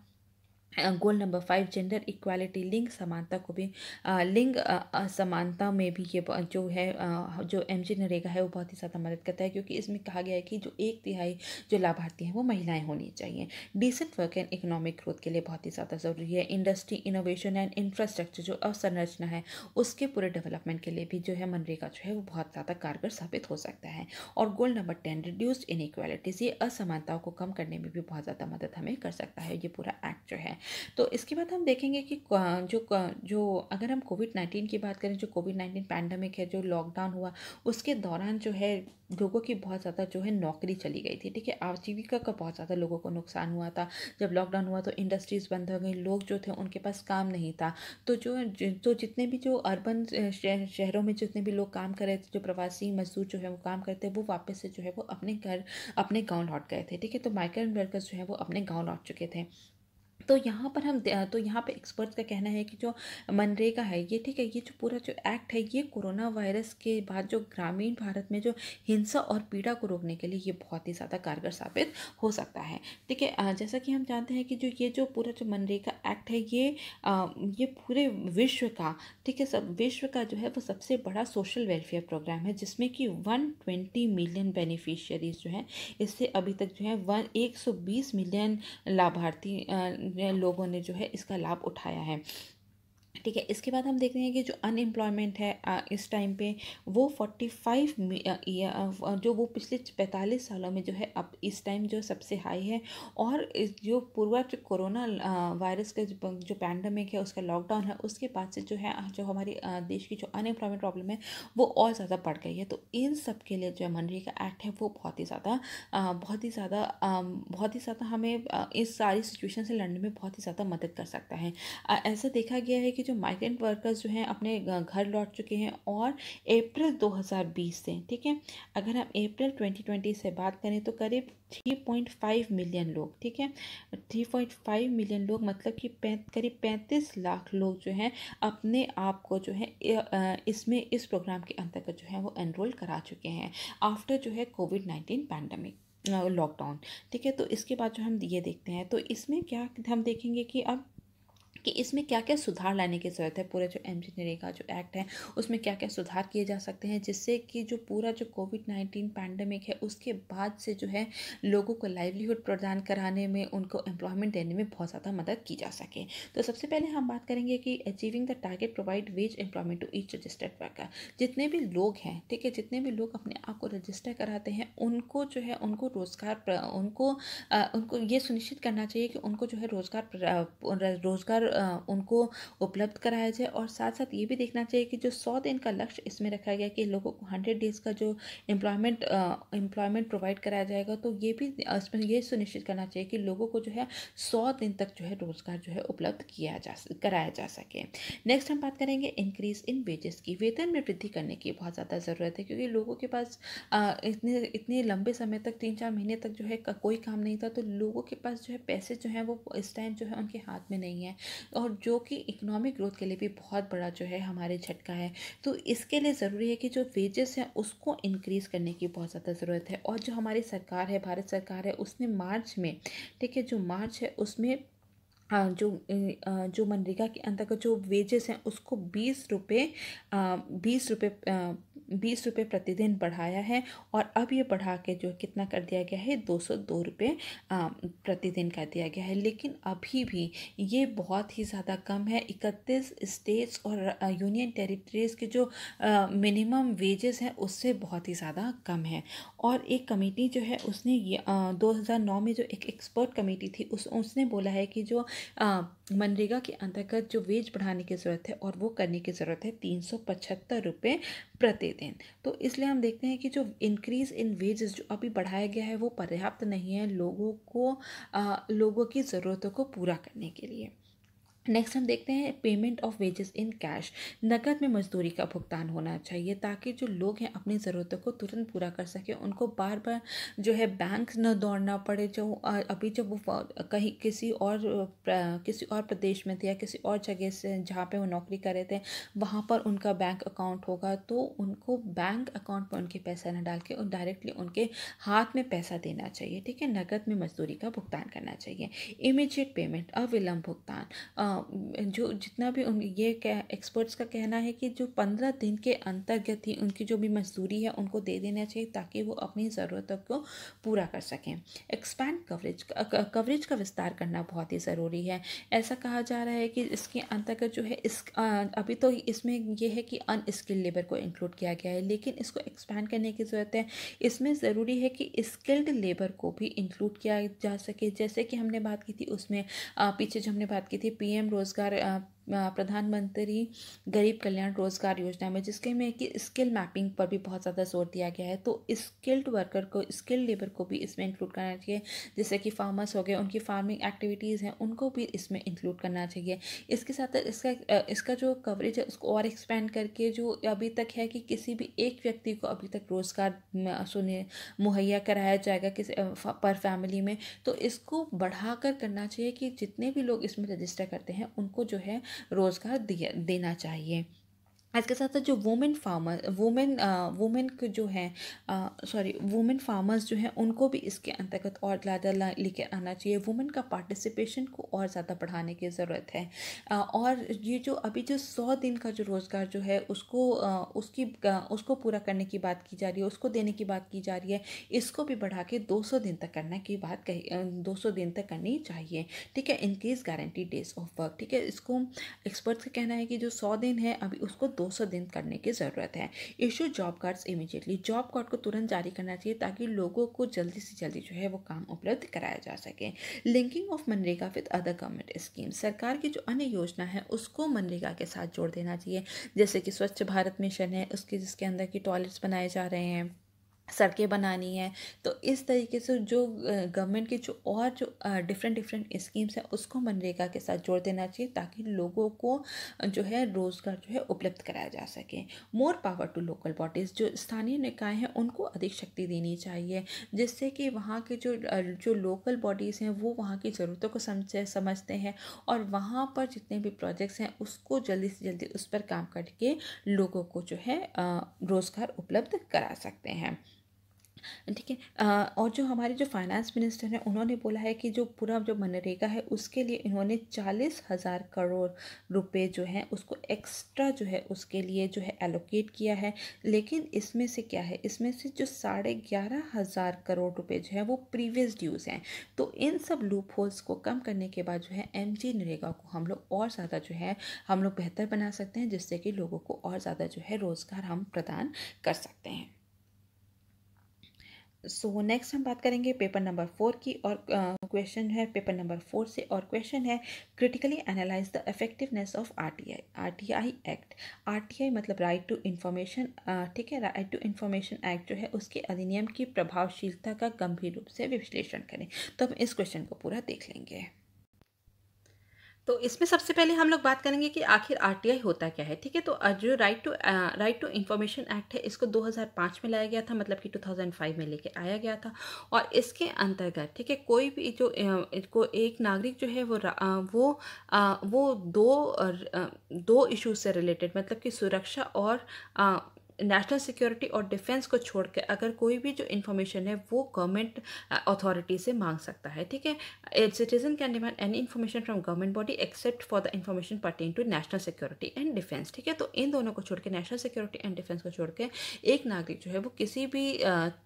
गोल नंबर 5 जेंडर इक्वालिटी, लिंग समानता को भी लिंग असमानता में भी ये जो है जो एमजी नरेगा है वो बहुत ही ज़्यादा मदद करता है, क्योंकि इसमें कहा गया है कि जो 1/3 जो लाभार्थी हैं वो महिलाएं होनी चाहिए। Decent work and economic growth के लिए बहुत ही ज़्यादा ज़रूरी है। इंडस्ट्री, इनोवेशन एंड इंफ्रास्ट्रक्चर, जो अवसंरचना है उसके पूरे डेवलपमेंट के लिए भी जो है मनरेगा जो है वो बहुत ज़्यादा कारगर साबित हो सकता है। और गोल नंबर 10 रिड्यूस्ड इनइक्वालिटीज़, ये असमानताओं को कम करने में भी बहुत ज़्यादा मदद हमें कर सकता है ये पूरा एक्ट जो है। तो इसके बाद हम देखेंगे कि जो अगर हम कोविड-19 की बात करें, जो कोविड-19 पैंडेमिक है, जो लॉकडाउन हुआ, उसके दौरान जो है लोगों की बहुत ज़्यादा जो है नौकरी चली गई थी, ठीक है? आजीविका का बहुत ज़्यादा लोगों को नुकसान हुआ था। जब लॉकडाउन हुआ तो इंडस्ट्रीज़ बंद हो गई, लोग जो थे उनके पास काम नहीं था। तो जितने भी जो अर्बन शहरों में जितने भी लोग काम कर रहे थे, जो प्रवासी मज़दूर जो है वो काम करते हैं, वो वापस से जो है वो अपने घर, अपने गाँव लौट गए थे, ठीक है? तो माइग्रेंट वर्कर्स जो हैं वो अपने गाँव लौट चुके थे। तो यहाँ पे एक्सपर्ट्स का कहना है कि जो मनरेगा है ये, ठीक है, ये जो पूरा जो एक्ट है ये कोरोना वायरस के बाद जो ग्रामीण भारत में जो हिंसा और पीड़ा को रोकने के लिए ये बहुत ही ज़्यादा कारगर साबित हो सकता है, ठीक है। जैसा कि हम जानते हैं कि जो पूरा जो मनरेगा एक्ट है ये पूरे विश्व का, ठीक है, सब विश्व का जो है वो सबसे बड़ा सोशल वेलफेयर प्रोग्राम है, जिसमें कि 120 मिलियन बेनिफिशियरीज जो हैं, इससे अभी तक जो है 120 मिलियन लाभार्थी लोगों ने जो है इसका लाभ उठाया है, ठीक है। इसके बाद हम देखते हैं कि जो अनएम्प्लॉयमेंट है इस टाइम पे वो 45 जो वो पिछले 45 सालों में जो है अब इस टाइम जो सबसे हाई है। और जो पूर्वा जो कोरोना वायरस का जो पैंडमिक है, उसका लॉकडाउन है, उसके बाद से जो है जो हमारी देश की जो अनएम्प्लॉयमेंट प्रॉब्लम है वो और ज़्यादा बढ़ गई है। तो इन सब के लिए जो है मनरेगा एक्ट है वो बहुत ही ज़्यादा हमें इस सारी सिचुएशन से लड़ने में बहुत ही ज़्यादा मदद कर सकता है। ऐसा देखा गया है कि जो माइग्रेंट वर्कर्स जो हैं अपने घर लौट चुके हैं, और अप्रैल 2020 से, ठीक है, अगर हम अप्रैल 2020 से बात करें तो करीब 3.5 मिलियन लोग, ठीक है, 3.5 मिलियन लोग, मतलब कि करीब 35 लाख लोग जो हैं अपने आप को जो है इसमें इस प्रोग्राम के अंतर्गत जो है वो एनरोल करा चुके हैं आफ्टर जो है कोविड-19 पैंडमिक लॉकडाउन, ठीक है। तो इसके बाद जो हम ये देखते हैं, तो इसमें क्या हम देखेंगे कि इसमें क्या क्या सुधार लाने की ज़रूरत है। पूरे जो मनरेगा जो एक्ट है उसमें क्या क्या सुधार किए जा सकते हैं, जिससे कि जो पूरा जो कोविड-19 पैंडमिक है उसके बाद से जो है लोगों को लाइवलीहुड प्रदान कराने में, उनको एम्प्लॉयमेंट देने में बहुत ज़्यादा मदद की जा सके। तो सबसे पहले हम बात करेंगे कि achieving the target provide wage employment to each registered worker. जितने भी लोग हैं, ठीक है, जितने भी लोग अपने आप को रजिस्टर कराते हैं, उनको जो है उनको उनको ये सुनिश्चित करना चाहिए कि उनको जो है रोज़गार उनको उपलब्ध कराया जाए। और साथ साथ ये भी देखना चाहिए कि जो 100 दिन का लक्ष्य इसमें रखा गया कि लोगों को 100 डेज़ का जो एम्प्लॉयमेंट प्रोवाइड कराया जाएगा, तो ये भी इसमें ये सुनिश्चित करना चाहिए कि लोगों को जो है 100 दिन तक जो है रोज़गार जो है उपलब्ध कराया जा सके। नेक्स्ट हम बात करेंगे इंक्रीज़ इन वेजेस की। वेतन में वृद्धि करने की बहुत ज़्यादा ज़रूरत है, क्योंकि लोगों के पास इतने इतने लंबे समय तक 3-4 महीने तक जो है कोई काम नहीं था, तो लोगों के पास जो है पैसे जो हैं वो इस टाइम जो है उनके हाथ में नहीं है, और जो कि इकोनॉमिक ग्रोथ के लिए भी बहुत बड़ा जो है हमारे झटका है। तो इसके लिए ज़रूरी है कि जो वेजेस हैं उसको इंक्रीज़ करने की बहुत ज़्यादा ज़रूरत है। और जो हमारी सरकार है, भारत सरकार है, उसने मार्च में, ठीक है, जो मार्च है उसमें जो मनरेगा के अंतर्गत जो वेजेस हैं उसको 20 रुपये प्रतिदिन बढ़ाया है। और अब ये बढ़ा के जो कितना कर दिया गया है, 202 रुपये प्रतिदिन कर दिया गया है। लेकिन अभी भी ये बहुत ही ज़्यादा कम है। 31 स्टेट्स और यूनियन टेरिटरीज़ के जो मिनिमम वेजेस हैं उससे बहुत ही ज़्यादा कम है। और एक कमेटी जो है उसने ये 2009 में जो एक एक्सपर्ट कमेटी थी उसने बोला है कि जो मनरेगा के अंतर्गत जो वेज बढ़ाने की ज़रूरत है, और वो करने की ज़रूरत है 375 रुपये प्रतिदिन। तो इसलिए हम देखते हैं कि जो इंक्रीज़ इन वेजेस जो अभी बढ़ाया गया है वो पर्याप्त नहीं है लोगों की ज़रूरतों को पूरा करने के लिए। नेक्स्ट हम देखते हैं payment of wages in cash. नकद में मजदूरी का भुगतान होना चाहिए, ताकि जो लोग हैं अपनी ज़रूरतों को तुरंत पूरा कर सकें, उनको बार बार जो है बैंक न दौड़ना पड़े। जो अभी जब वो कहीं किसी और प्रदेश में थे या किसी और जगह से जहाँ पे वो नौकरी कर रहे थे, वहाँ पर उनका बैंक अकाउंट होगा, तो उनको बैंक अकाउंट पर उनके पैसा न डाल के और डायरेक्टली उनके हाथ में पैसा देना चाहिए, ठीक है। नकद में मजदूरी का भुगतान करना चाहिए। इमीडिएट पेमेंट, अविलंब भुगतान, जो जितना भी उन ये एक्सपर्ट्स का कहना है कि जो 15 दिन के अंतर्गत ही उनकी जो भी मजदूरी है उनको दे देना चाहिए ताकि वो अपनी ज़रूरतों को पूरा कर सकें। एक्सपैंड कवरेज का विस्तार करना बहुत ही ज़रूरी है। ऐसा कहा जा रहा है कि इसके अंतर्गत जो है अभी तो इसमें ये है कि अनस्किल्ड लेबर को इंक्लूड किया गया है, लेकिन इसको एक्सपैंड करने की ज़रूरत है। इसमें ज़रूरी है कि स्किल्ड लेबर को भी इंक्लूड किया जा सके। जैसे कि हमने बात की थी उसमें पीछे जो हमने बात की थी पीएम रोजगार प्रधानमंत्री गरीब कल्याण रोजगार योजना में, जिसके में कि स्किल मैपिंग पर भी बहुत ज़्यादा जोर दिया गया है। तो स्किल्ड वर्कर को, स्किल्ड लेबर को भी इसमें इंक्लूड करना चाहिए। जैसे कि फार्मर्स हो गए, उनकी फार्मिंग एक्टिविटीज़ हैं उनको भी इसमें इंक्लूड करना चाहिए। इसके साथ इसका जो कवरेज है उसको और एक्सपेंड करके, जो अभी तक है कि किसी भी एक व्यक्ति को अभी तक रोज़गार मुहैया कराया जाएगा किसी पर फैमिली में, तो इसको बढ़ाकर करना चाहिए कि जितने भी लोग इसमें रजिस्टर करते हैं उनको जो है रोज़गार देना चाहिए। इसके साथ साथ जो वुमेन फार्मर्स जो हैं उनको भी इसके अंतर्गत और ज़्यादा लेकर आना चाहिए। वुमेन का पार्टिसिपेशन को और ज़्यादा बढ़ाने की ज़रूरत है। और ये जो अभी जो 100 दिन का जो रोज़गार जो है उसको पूरा करने की बात की जा रही है, उसको देने की बात की जा रही है। इसको भी बढ़ा के 200 दिन तक करने की बात 200 दिन तक करनी चाहिए। ठीक है, increase guarantee days of work. ठीक है, इसको एक्सपर्ट्स का कहना है कि जो 100 दिन है अभी उसको 200 दिन करने की ज़रूरत है। Issue job cards immediately, job card को तुरंत जारी करना चाहिए ताकि लोगों को जल्दी से जल्दी जो है वो काम उपलब्ध कराया जा सके। Linking of MNREGA with other government scheme, सरकार की जो अन्य योजना है उसको मनरेगा के साथ जोड़ देना चाहिए। जैसे कि स्वच्छ भारत मिशन है, जिसके अंदर की टॉयलेट्स बनाए जा रहे हैं, सड़कें बनानी है। तो इस तरीके से जो गवर्नमेंट की जो डिफरेंट स्कीम्स हैं उसको मनरेगा के साथ जोड़ देना चाहिए ताकि लोगों को जो है रोज़गार जो है उपलब्ध कराया जा सके। More power to local bodies, जो स्थानीय निकाय हैं उनको अधिक शक्ति देनी चाहिए, जिससे कि वहाँ के जो लोकल बॉडीज़ हैं वो वहाँ की ज़रूरतों को समझते हैं और वहाँ पर जितने भी प्रोजेक्ट्स हैं उसको जल्दी से जल्दी उस पर काम करके लोगों को जो है रोज़गार उपलब्ध करा सकते हैं। ठीक है। और जो हमारे जो फाइनेंस मिनिस्टर हैं उन्होंने बोला है कि जो पूरा जो मनरेगा है उसके लिए इन्होंने 40,000 करोड़ रुपए जो हैं उसको एक्स्ट्रा जो है उसके लिए जो है एलोकेट किया है। लेकिन इसमें से क्या है, इसमें से जो 11,500 करोड़ रुपए जो है वो प्रीवियस ड्यूज हैं। तो इन सब लूप होल्स को कम करने के बाद जो है एमजी नरेगा को हम लोग और ज़्यादा जो है हम लोग बेहतर बना सकते हैं, जिससे कि लोगों को और ज़्यादा जो है रोज़गार हम प्रदान कर सकते हैं। सो नेक्स्ट हम बात करेंगे पेपर नंबर 4 की, और क्वेश्चन है पेपर नंबर 4 से, और क्वेश्चन है critically analyse the effectiveness of RTI act. RTI मतलब राइट टू इन्फॉर्मेशन, ठीक है, राइट टू इन्फॉर्मेशन एक्ट जो है उसके अधिनियम की प्रभावशीलता का गंभीर रूप से विश्लेषण करें। तो हम इस क्वेश्चन को पूरा देख लेंगे। तो इसमें सबसे पहले हम लोग बात करेंगे कि आखिर आरटीआई होता क्या है। ठीक है, तो जो राइट टू इंफॉर्मेशन एक्ट है इसको 2005 में लाया गया था, मतलब कि 2005 में लेके आया गया था। और इसके अंतर्गत ठीक है कोई भी जो एक नागरिक जो है वो दो इश्यूज से रिलेटेड, मतलब कि सुरक्षा और नेशनल सिक्योरिटी और डिफेंस को छोड़ के अगर कोई भी जो इन्फॉर्मेशन है वो गवर्नमेंट अथॉरिटी से मांग सकता है। ठीक है, a citizen can demand any information from government body except for the information pertain to national security and defence. ठीक है, तो इन दोनों को छोड़ के, नेशनल सिक्योरिटी एंड डिफेंस को छोड़ के, एक नागरिक जो है वो किसी भी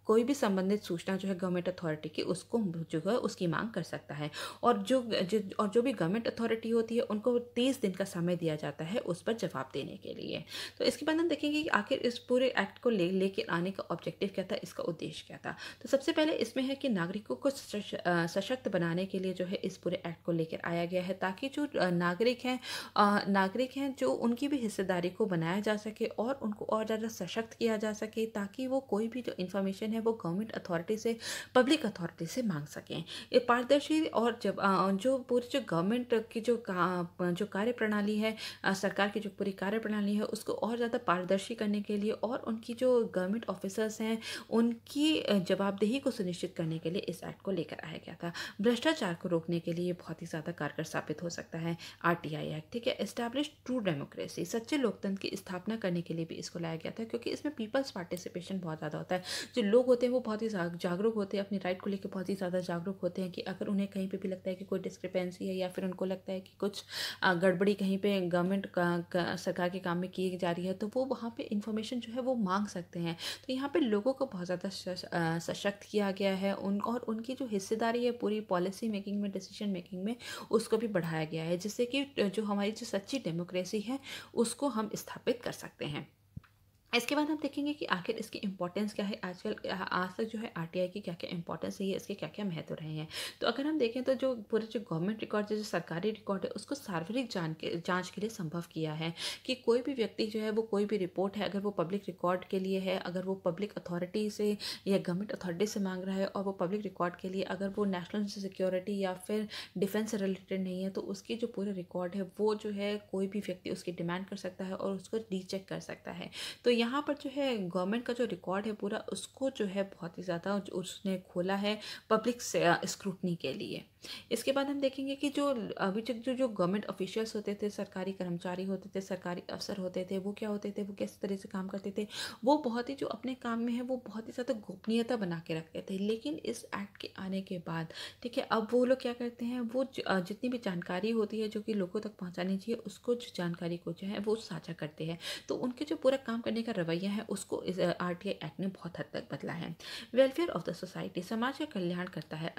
कोई भी संबंधित सूचना जो है गवर्नमेंट अथॉरिटी की उसको जो है उसकी मांग कर सकता है। और जो भी गवर्नमेंट अथॉरिटी होती है उनको 30 दिन का समय दिया जाता है उस पर जवाब देने के लिए। तो इसके बाद हम देखेंगे कि आखिर इस पूरे एक्ट को लेके आने का ऑब्जेक्टिव क्या था, इसका उद्देश्य क्या था। तो सबसे पहले इसमें है कि नागरिकों को सशक्त बनाने के लिए जो है इस पूरे एक्ट को लेकर आया गया है, ताकि जो नागरिक हैं जो उनकी भी हिस्सेदारी को बनाया जा सके और उनको और ज़्यादा सशक्त किया जा सके, ताकि वो कोई भी जो इन्फॉर्मेशन है वो गवर्नमेंट अथॉरिटी से, पब्लिक अथॉरिटी से मांग सकें। ये पारदर्शी और जब जो पूरी जो गवर्नमेंट की जो कार्य प्रणाली है, सरकार की जो पूरी कार्य प्रणाली है उसको और ज़्यादा पारदर्शी करने के लिए और उनकी जो गवर्नमेंट ऑफिसर्स हैं उनकी जवाबदेही को सुनिश्चित करने के लिए इस एक्ट को लेकर आया गया था। भ्रष्टाचार को रोकने के लिए बहुत ही ज़्यादा कारगर साबित हो सकता है आरटीआई एक्ट। ठीक है, एस्टैब्लिश ट्रू डेमोक्रेसी, सच्चे लोकतंत्र की स्थापना करने के लिए भी इसको लाया गया था, क्योंकि इसमें पीपल्स पार्टिसिपेशन बहुत ज़्यादा होता है। जो लोग होते हैं वो बहुत ही जागरूक होते हैं, अपने राइट को लेकर बहुत ही ज़्यादा जागरूक होते हैं कि अगर उन्हें कहीं पे भी लगता है कि कोई डिस्क्रिपेंसी है या फिर उनको लगता है कि कुछ गड़बड़ी कहीं पे गवर्नमेंट सरकार के काम में की जा रही है, तो वो वहाँ पे इंफॉर्मेशन जो है वो मांग सकते हैं। तो यहाँ पे लोगों को बहुत ज़्यादा सशक्त किया गया है और उनकी जो हिस्सेदारी है पूरी पॉलिसी मेकिंग में, डिसीजन मेकिंग में, उसको भी बढ़ाया गया है, जिससे कि जो हमारी जो सच्ची डेमोक्रेसी है उसको हम स्थापित कर सकते हैं। इसके बाद हम देखेंगे कि आखिर इसकी इम्पोर्टेंस क्या है। आजकल आज तक जो है आरटीआई की क्या क्या इंपॉर्टेंस रही है, इसके क्या क्या महत्व रहे हैं। तो अगर हम देखें तो जो पूरे जो गवर्नमेंट रिकॉर्ड जो सरकारी रिकॉर्ड है उसको सार्वजनिक जांच के लिए संभव किया है कि कोई भी व्यक्ति जो है वो कोई भी रिपोर्ट है अगर वो पब्लिक रिकॉर्ड के लिए है, अगर वो पब्लिक अथॉरिटी से या गवर्नमेंट अथॉरिटी से मांग रहा है और वो पब्लिक रिकॉर्ड के लिए अगर वो नेशनल सिक्योरिटी या फिर डिफेंस से रिलेटेड नहीं है, तो उसकी जो पूरे रिकॉर्ड है वो जो है कोई भी व्यक्ति उसकी डिमांड कर सकता है और उसको रीचेक कर सकता है। तो यहाँ पर जो है गवर्नमेंट का जो रिकॉर्ड है पूरा उसको जो है बहुत ही ज़्यादा उसने खोला है पब्लिक स्क्रूटनी के लिए। इसके बाद हम देखेंगे कि जो अभी तक जो जो गवर्नमेंट ऑफिशियल्स होते थे, सरकारी कर्मचारी होते थे, सरकारी अफसर होते थे, वो क्या होते थे, वो किस तरह से काम करते थे, वो बहुत ही जो अपने काम में है वो बहुत ही ज़्यादा गोपनीयता बना के रखते थे। लेकिन इस एक्ट के आने के बाद ठीक है, अब वो लोग क्या करते हैं, वो जितनी भी जानकारी होती है जो कि लोगों तक पहुँचानी चाहिए उसको जो जानकारी को जो है वो साझा करते हैं। तो उनके जो पूरा काम करने का रवैया है उसको इस आरटीआई एक्ट ने बहुत हद तक बदला है। वेलफेयर ऑफ द सोसाइटी, समाज का कल्याण करता है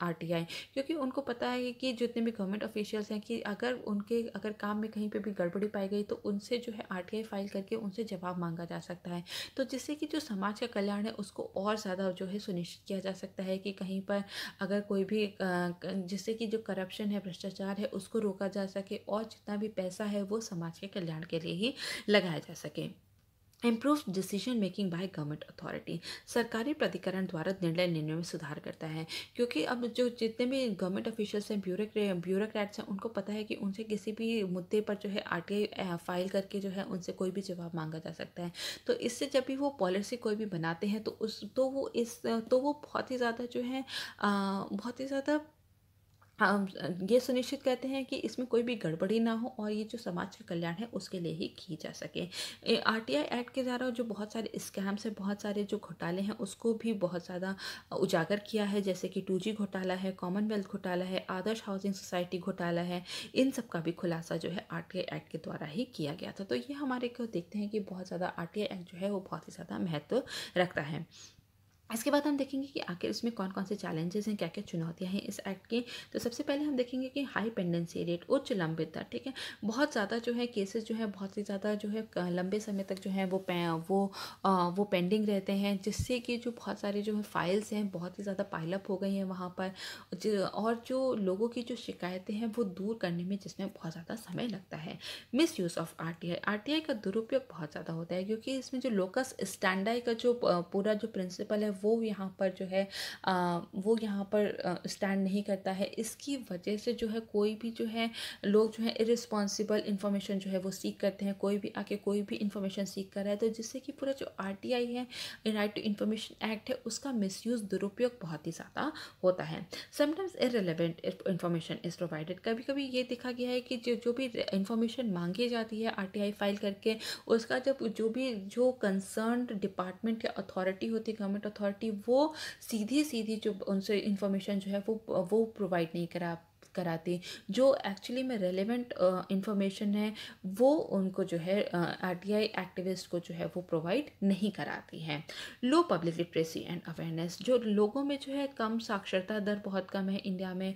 आरटीआई, क्योंकि उनको पता है कि जितने भी गवर्नमेंट ऑफिशियल्स हैं कि अगर काम में कहीं पे भी गड़बड़ी पाई गई तो उनसे जो है आरटीआई फाइल करके उनसे जवाब मांगा जा सकता है। तो जिससे कि जो समाज का कल्याण है उसको और ज़्यादा जो है सुनिश्चित किया जा सकता है कि कहीं पर अगर कोई भी जिससे कि जो करप्शन है, भ्रष्टाचार है, उसको रोका जा सके और जितना भी पैसा है वो समाज के कल्याण के लिए ही लगाया जा सके। Improve decision making by government authority, सरकारी प्राधिकरण द्वारा निर्णय लेने में सुधार करता है, क्योंकि अब जो जितने भी गवर्नमेंट ऑफिशियल्स हैं, ब्यूरोक्रेट्स हैं, उनको पता है कि उनसे किसी भी मुद्दे पर जो है आरटीआई फाइल करके जो है उनसे कोई भी जवाब मांगा जा सकता है। तो इससे जब भी वो पॉलिसी कोई भी बनाते हैं तो वो बहुत ही ज़्यादा जो है बहुत ही ज़्यादा ये सुनिश्चित करते हैं कि इसमें कोई भी गड़बड़ी ना हो और ये जो समाज का कल्याण है उसके लिए ही की जा सके। आरटीआई एक्ट के द्वारा जो बहुत सारे स्कैम्स हैं, बहुत सारे जो घोटाले हैं उसको भी बहुत ज़्यादा उजागर किया है, जैसे कि 2G घोटाला है, कॉमनवेल्थ घोटाला है, आदर्श हाउसिंग सोसाइटी घोटाला है। इन सब का भी खुलासा जो है आरटीआई एक्ट के द्वारा ही किया गया था। तो ये हमारे को देखते हैं कि बहुत ज़्यादा आरटीआई एक्ट जो है वो बहुत ही ज़्यादा महत्व रखता है। इसके बाद हम देखेंगे कि आखिर इसमें कौन कौन से चैलेंजेस हैं, क्या क्या चुनौतियां हैं इस एक्ट की। तो सबसे पहले हम देखेंगे कि हाई पेंडेंसी रेट, उच्च लंबित दर, ठीक है। बहुत ज़्यादा जो है केसेस जो है बहुत ही ज़्यादा जो है लंबे समय तक जो है वो पेंडिंग रहते हैं, जिससे कि जो बहुत सारे जो है फाइल्स हैं बहुत ही ज़्यादा पाइलअप हो गई हैं वहाँ पर। और जो लोगों की जो शिकायतें हैं वो दूर करने में जिसमें बहुत ज़्यादा समय लगता है। Miss use of RTI, RTI का दुरुपयोग बहुत ज़्यादा होता है, क्योंकि इसमें जो लोकस स्टैंडाई का जो पूरा जो प्रिंसिपल है वो यहाँ पर जो है वो यहाँ पर स्टैंड नहीं करता है। इसकी वजह से जो है कोई भी जो है लोग जो है इरिस्पॉन्सिबल इन्फॉर्मेशन जो है वो सीख करते हैं, कोई भी आके कोई भी इन्फॉर्मेशन सीख कर रहा है, तो जिससे कि पूरा जो आरटीआई है, राइट टू इन्फॉर्मेशन एक्ट है, उसका मिसयूज़ दुरुपयोग बहुत ही ज़्यादा होता है। Sometimes irrelevant information is provided, कभी कभी ये देखा गया है कि जो भी इन्फॉर्मेशन मांगी जाती है आरटीआई फाइल करके, उसका जब जो कंसर्न्ड डिपार्टमेंट या अथॉरिटी होती है, गवर्नमेंट अथॉरिटी, वो सीधी सीधी जो उनसे इंफॉर्मेशन जो है वो प्रोवाइड नहीं कराती। जो एक्चुअली में रेलेवेंट इंफॉर्मेशन है वो उनको जो है आरटीआई एक्टिविस्ट को जो है वो प्रोवाइड नहीं कराती हैं। लो पब्लिक लिटरेसी एंड अवेयरनेस, जो लोगों में जो है कम साक्षरता दर बहुत कम है इंडिया में,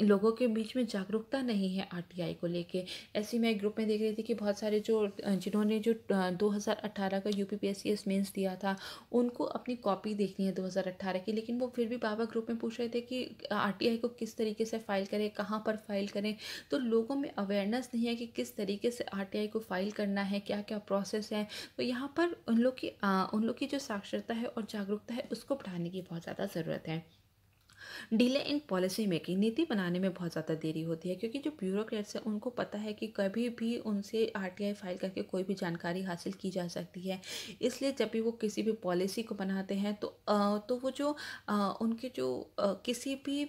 लोगों के बीच में जागरूकता नहीं है आरटीआई को लेके। ऐसी मैं एक ग्रुप में देख रही थी कि बहुत सारे जिन्होंने 2018 का यूपीपीएससी मेंस दिया था, उनको अपनी कॉपी देखनी है 2018 की, लेकिन वो फिर भी बाबा ग्रुप में पूछ रहे थे कि आरटीआई को किस तरीके से फाइल करें, कहाँ पर फाइल करें। तो लोगों में अवेयरनेस नहीं है कि किस तरीके से आरटीआई को फाइल करना है, क्या क्या प्रोसेस है। तो यहाँ पर उन लोग की जो साक्षरता है और जागरूकता है उसको बढ़ाने की बहुत ज़्यादा ज़रूरत है। डिले इन पॉलिसी मेकिंग, नीति बनाने में बहुत ज़्यादा देरी होती है क्योंकि जो ब्यूरोक्रेट्स हैं उनको पता है कि कभी भी उनसे आरटीआई फाइल करके कोई भी जानकारी हासिल की जा सकती है। इसलिए जब भी वो किसी भी पॉलिसी को बनाते हैं तो वो जो उनके जो किसी भी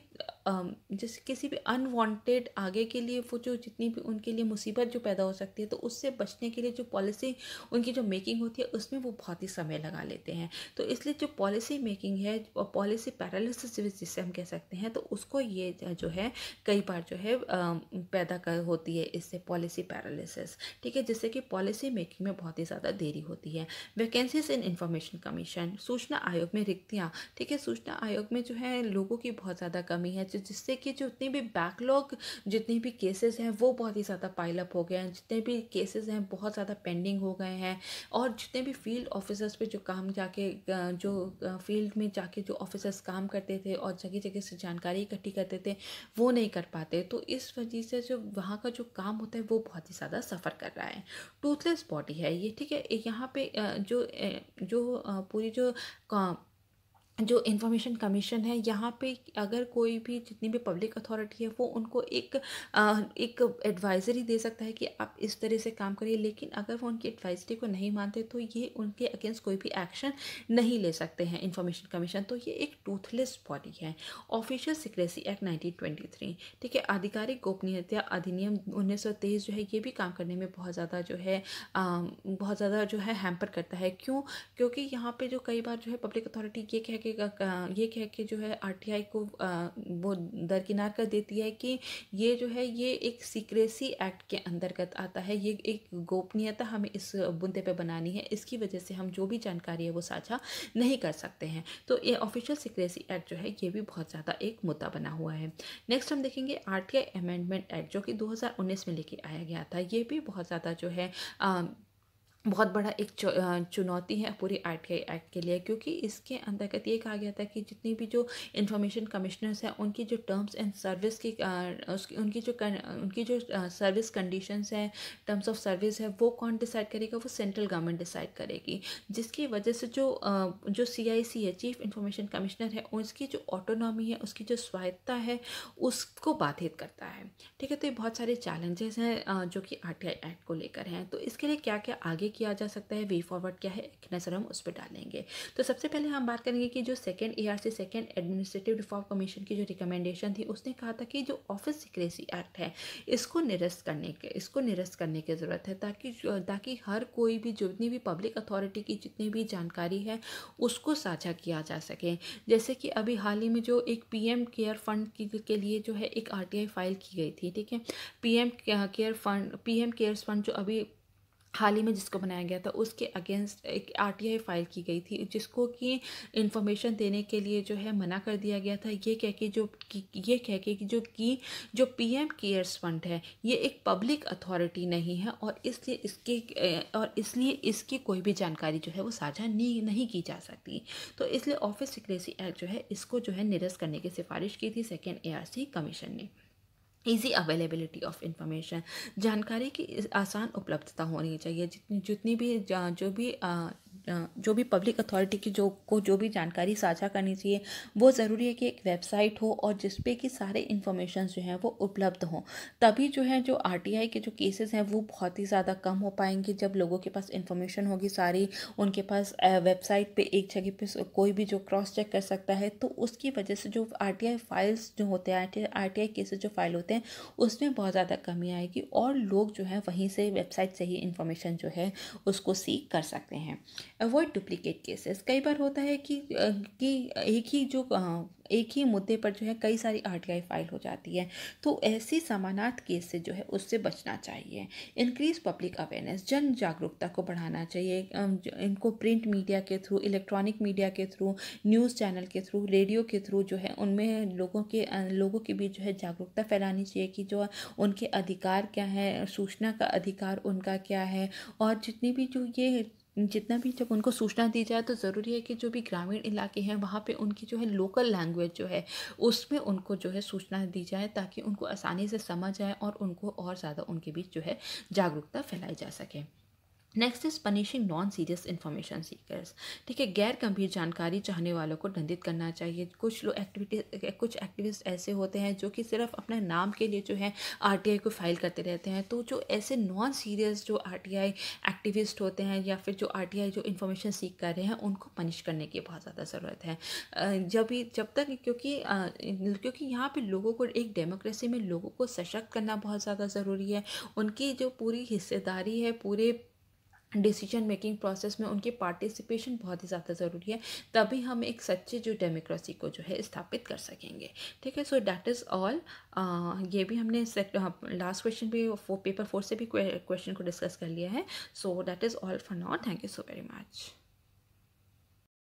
जैसे किसी भी अनवांटेड आगे के लिए वो जो जितनी भी उनके लिए मुसीबत जो पैदा हो सकती है तो उससे बचने के लिए जो पॉलिसी उनकी जो मेकिंग होती है उसमें वो बहुत ही समय लगा लेते हैं। तो इसलिए जो पॉलिसी मेकिंग है और पॉलिसी पैरालिसिस जिसे हम कह सकते हैं तो उसको ये जो है कई बार जो है पैदा कर होती है इससे पॉलिसी पैरालिसिस। ठीक है, जिससे कि पॉलिसी मेकिंग में बहुत ही ज़्यादा देरी होती है। वैकेंसीज इन इंफॉर्मेशन कमीशन, सूचना आयोग में रिक्तियाँ। ठीक है, सूचना आयोग में जो है लोगों की बहुत ज़्यादा कमी है जिससे कि जो उतनी भी बैकलॉग जितनी भी केसेस हैं वो बहुत ही ज़्यादा पाइलअप हो गए हैं, जितने भी केसेस हैं बहुत ज़्यादा पेंडिंग हो गए हैं। और जितने भी फील्ड ऑफिसर्स पे जो काम जाके जो फील्ड में जाके जो ऑफिसर्स काम करते थे और जगह जगह से जानकारी इकट्ठी करते थे वो नहीं कर पाते। तो इस वजह से जो वहाँ का जो काम होता है वो बहुत ही ज़्यादा सफ़र कर रहा है। टूथलेस बॉडी है ये। ठीक है, यहाँ पे पूरी जो इंफॉर्मेशन कमीशन है यहाँ पे अगर कोई भी जितनी भी पब्लिक अथॉरिटी है वो उनको एक एडवाइजरी दे सकता है कि आप इस तरह से काम करिए, लेकिन अगर वो उनकी एडवाइजरी को नहीं मानते तो ये उनके अगेंस्ट कोई भी एक्शन नहीं ले सकते हैं इंफॉर्मेशन कमीशन। तो ये एक टूथलेस बॉडी है। Official secrecy act 1923। ठीक है, आधिकारिक गोपनीयता अधिनियम 1923 जो है ये भी काम करने में बहुत ज़्यादा जो है बहुत ज़्यादा जो है हैम्पर करता है। क्यों? क्योंकि यहाँ पे जो कई बार जो है पब्लिक अथॉरिटी ये कह के जो है आरटीआई को वो दरकिनार कर देती है कि ये जो है ये एक सीक्रेसी एक्ट के अंतर्गत आता है, ये एक गोपनीयता हमें इस बुंदे पे बनानी है, इसकी वजह से हम जो भी जानकारी है वो साझा नहीं कर सकते हैं। तो ये ऑफिशियल सीक्रेसी एक्ट जो है ये भी बहुत ज़्यादा एक मुद्दा बना हुआ है। नेक्स्ट हम देखेंगे आरटीआई अमेंडमेंट एक्ट जो कि 2019 में लेके आया गया था। ये भी बहुत ज़्यादा जो है बहुत बड़ा एक चुनौती है पूरी आरटीआई एक्ट के लिए, क्योंकि इसके अंतर्गत ये कहा गया था कि जितनी भी जो इंफॉर्मेशन कमिश्नर्स हैं उनकी जो टर्म्स एंड सर्विस की उनकी जो सर्विस कंडीशंस हैं, टर्म्स ऑफ सर्विस है, वो कौन डिसाइड करेगा? वो सेंट्रल गवर्नमेंट डिसाइड करेगी, जिसकी वजह से जो सीआईसी है, चीफ इंफॉर्मेशन कमिश्नर है, उसकी जो ऑटोनॉमी है, उसकी जो स्वायत्ता है उसको बाधित करता है। ठीक है, तो ये बहुत सारे चैलेंजेस हैं जो कि आरटीआई एक्ट को लेकर हैं। तो इसके लिए क्या क्या आगे किया जा सकता है, वे फॉरवर्ड क्या है, एक नज़र हम उस पर डालेंगे। तो सबसे पहले हम बात करेंगे कि जो second ARC second administrative reform commission की जो रिकमेंडेशन थी उसने कहा था कि जो ऑफिस सिक्रेसी एक्ट है इसको निरस्त करने की ज़रूरत है, ताकि हर कोई भी जितनी भी पब्लिक अथॉरिटी की जितनी भी जानकारी है उसको साझा किया जा सके। जैसे कि अभी हाल ही में जो एक पीएम केयर फंड के लिए जो है एक आरटीआई फाइल की गई थी। ठीक है, पीएम केयर्स फंड जो अभी हाल ही में जिसको बनाया गया था उसके अगेंस्ट एक आरटीआई फाइल की गई थी, जिसको कि इंफॉर्मेशन देने के लिए जो है मना कर दिया गया था, ये कह के कि जो पीएम केयर्स फंड है ये एक पब्लिक अथॉरिटी नहीं है और इसलिए इसकी कोई भी जानकारी जो है वो साझा नहीं की जा सकती। तो इसलिए ऑफिस सिक्रेसी एक्ट जो है इसको जो है निरस्त करने की सिफारिश की थी सेकेंड एआरसी कमीशन ने। ईजी अवेलेबिलिटी ऑफ इंफॉर्मेशन, जानकारी की आसान उपलब्धता होनी चाहिए। जितनी भी जो भी पब्लिक अथॉरिटी की जो भी जानकारी साझा करनी चाहिए वो ज़रूरी है कि एक वेबसाइट हो और जिस पे कि सारे इन्फॉर्मेशन जो हैं वो उपलब्ध हों। तभी जो है जो आरटीआई के जो केसेस हैं वो बहुत ही ज़्यादा कम हो पाएंगे जब लोगों के पास इन्फॉर्मेशन होगी सारी, उनके पास वेबसाइट पे एक जगह पे कोई भी जो क्रॉस चेक कर सकता है। तो उसकी वजह से जो आरटीआई फाइल्स जो होते हैं, आरटीआई केसेस जो फाइल होते हैं उसमें बहुत ज़्यादा कमी आएगी और लोग जो है वहीं से वेबसाइट से ही इन्फॉर्मेशन जो है उसको सीख कर सकते हैं। अवॉइड डुप्लीकेट केसेस, कई बार होता है कि एक ही मुद्दे पर जो है कई सारी आरटीआई फाइल हो जाती है, तो ऐसी समानार्थ केस से जो है उससे बचना चाहिए। इंक्रीज पब्लिक अवेयरनेस, जन जागरूकता को बढ़ाना चाहिए। इनको प्रिंट मीडिया के थ्रू, इलेक्ट्रॉनिक मीडिया के थ्रू, न्यूज़ चैनल के थ्रू, रेडियो के थ्रू जो है उनमें लोगों के बीच जो है जागरूकता फैलानी चाहिए कि जो उनके अधिकार क्या है, सूचना का अधिकार उनका क्या है। और जितना भी जब उनको सूचना दी जाए तो ज़रूरी है कि जो भी ग्रामीण इलाके हैं वहाँ पे उनकी जो है लोकल लैंग्वेज जो है उसमें उनको जो है सूचना दी जाए, ताकि उनको आसानी से समझ आए और उनको और ज़्यादा उनके बीच जो है जागरूकता फैलाई जा सके। Next is punishing non serious information seekers. ठीक है, गैर गंभीर जानकारी चाहने वालों को दंडित करना चाहिए। कुछ एक्टिविस्ट ऐसे होते हैं जो कि सिर्फ अपने नाम के लिए जो है आरटीआई को फाइल करते रहते हैं। तो जो ऐसे नॉन सीरियस जो आरटीआई एक्टिविस्ट होते हैं या फिर जो आरटीआई जो इन्फॉर्मेशन सीख कर रहे हैं, उनको पनिश करने की बहुत ज़्यादा ज़रूरत है। जब तक क्योंकि यहाँ पे लोगों को, एक डेमोक्रेसी में लोगों को सशक्त करना बहुत ज़्यादा ज़रूरी है। उनकी जो पूरी हिस्सेदारी है पूरे डिसीजन मेकिंग प्रोसेस में, उनकी पार्टिसिपेशन बहुत ही ज़्यादा ज़रूरी है। तभी हम एक सच्चे जो डेमोक्रेसी को जो है स्थापित कर सकेंगे। ठीक है, सो दैट इज़ ऑल। ये भी हमने लास्ट क्वेश्चन भी पेपर 4 से भी क्वेश्चन को डिस्कस कर लिया है। So that is all for now. Thank you so very much.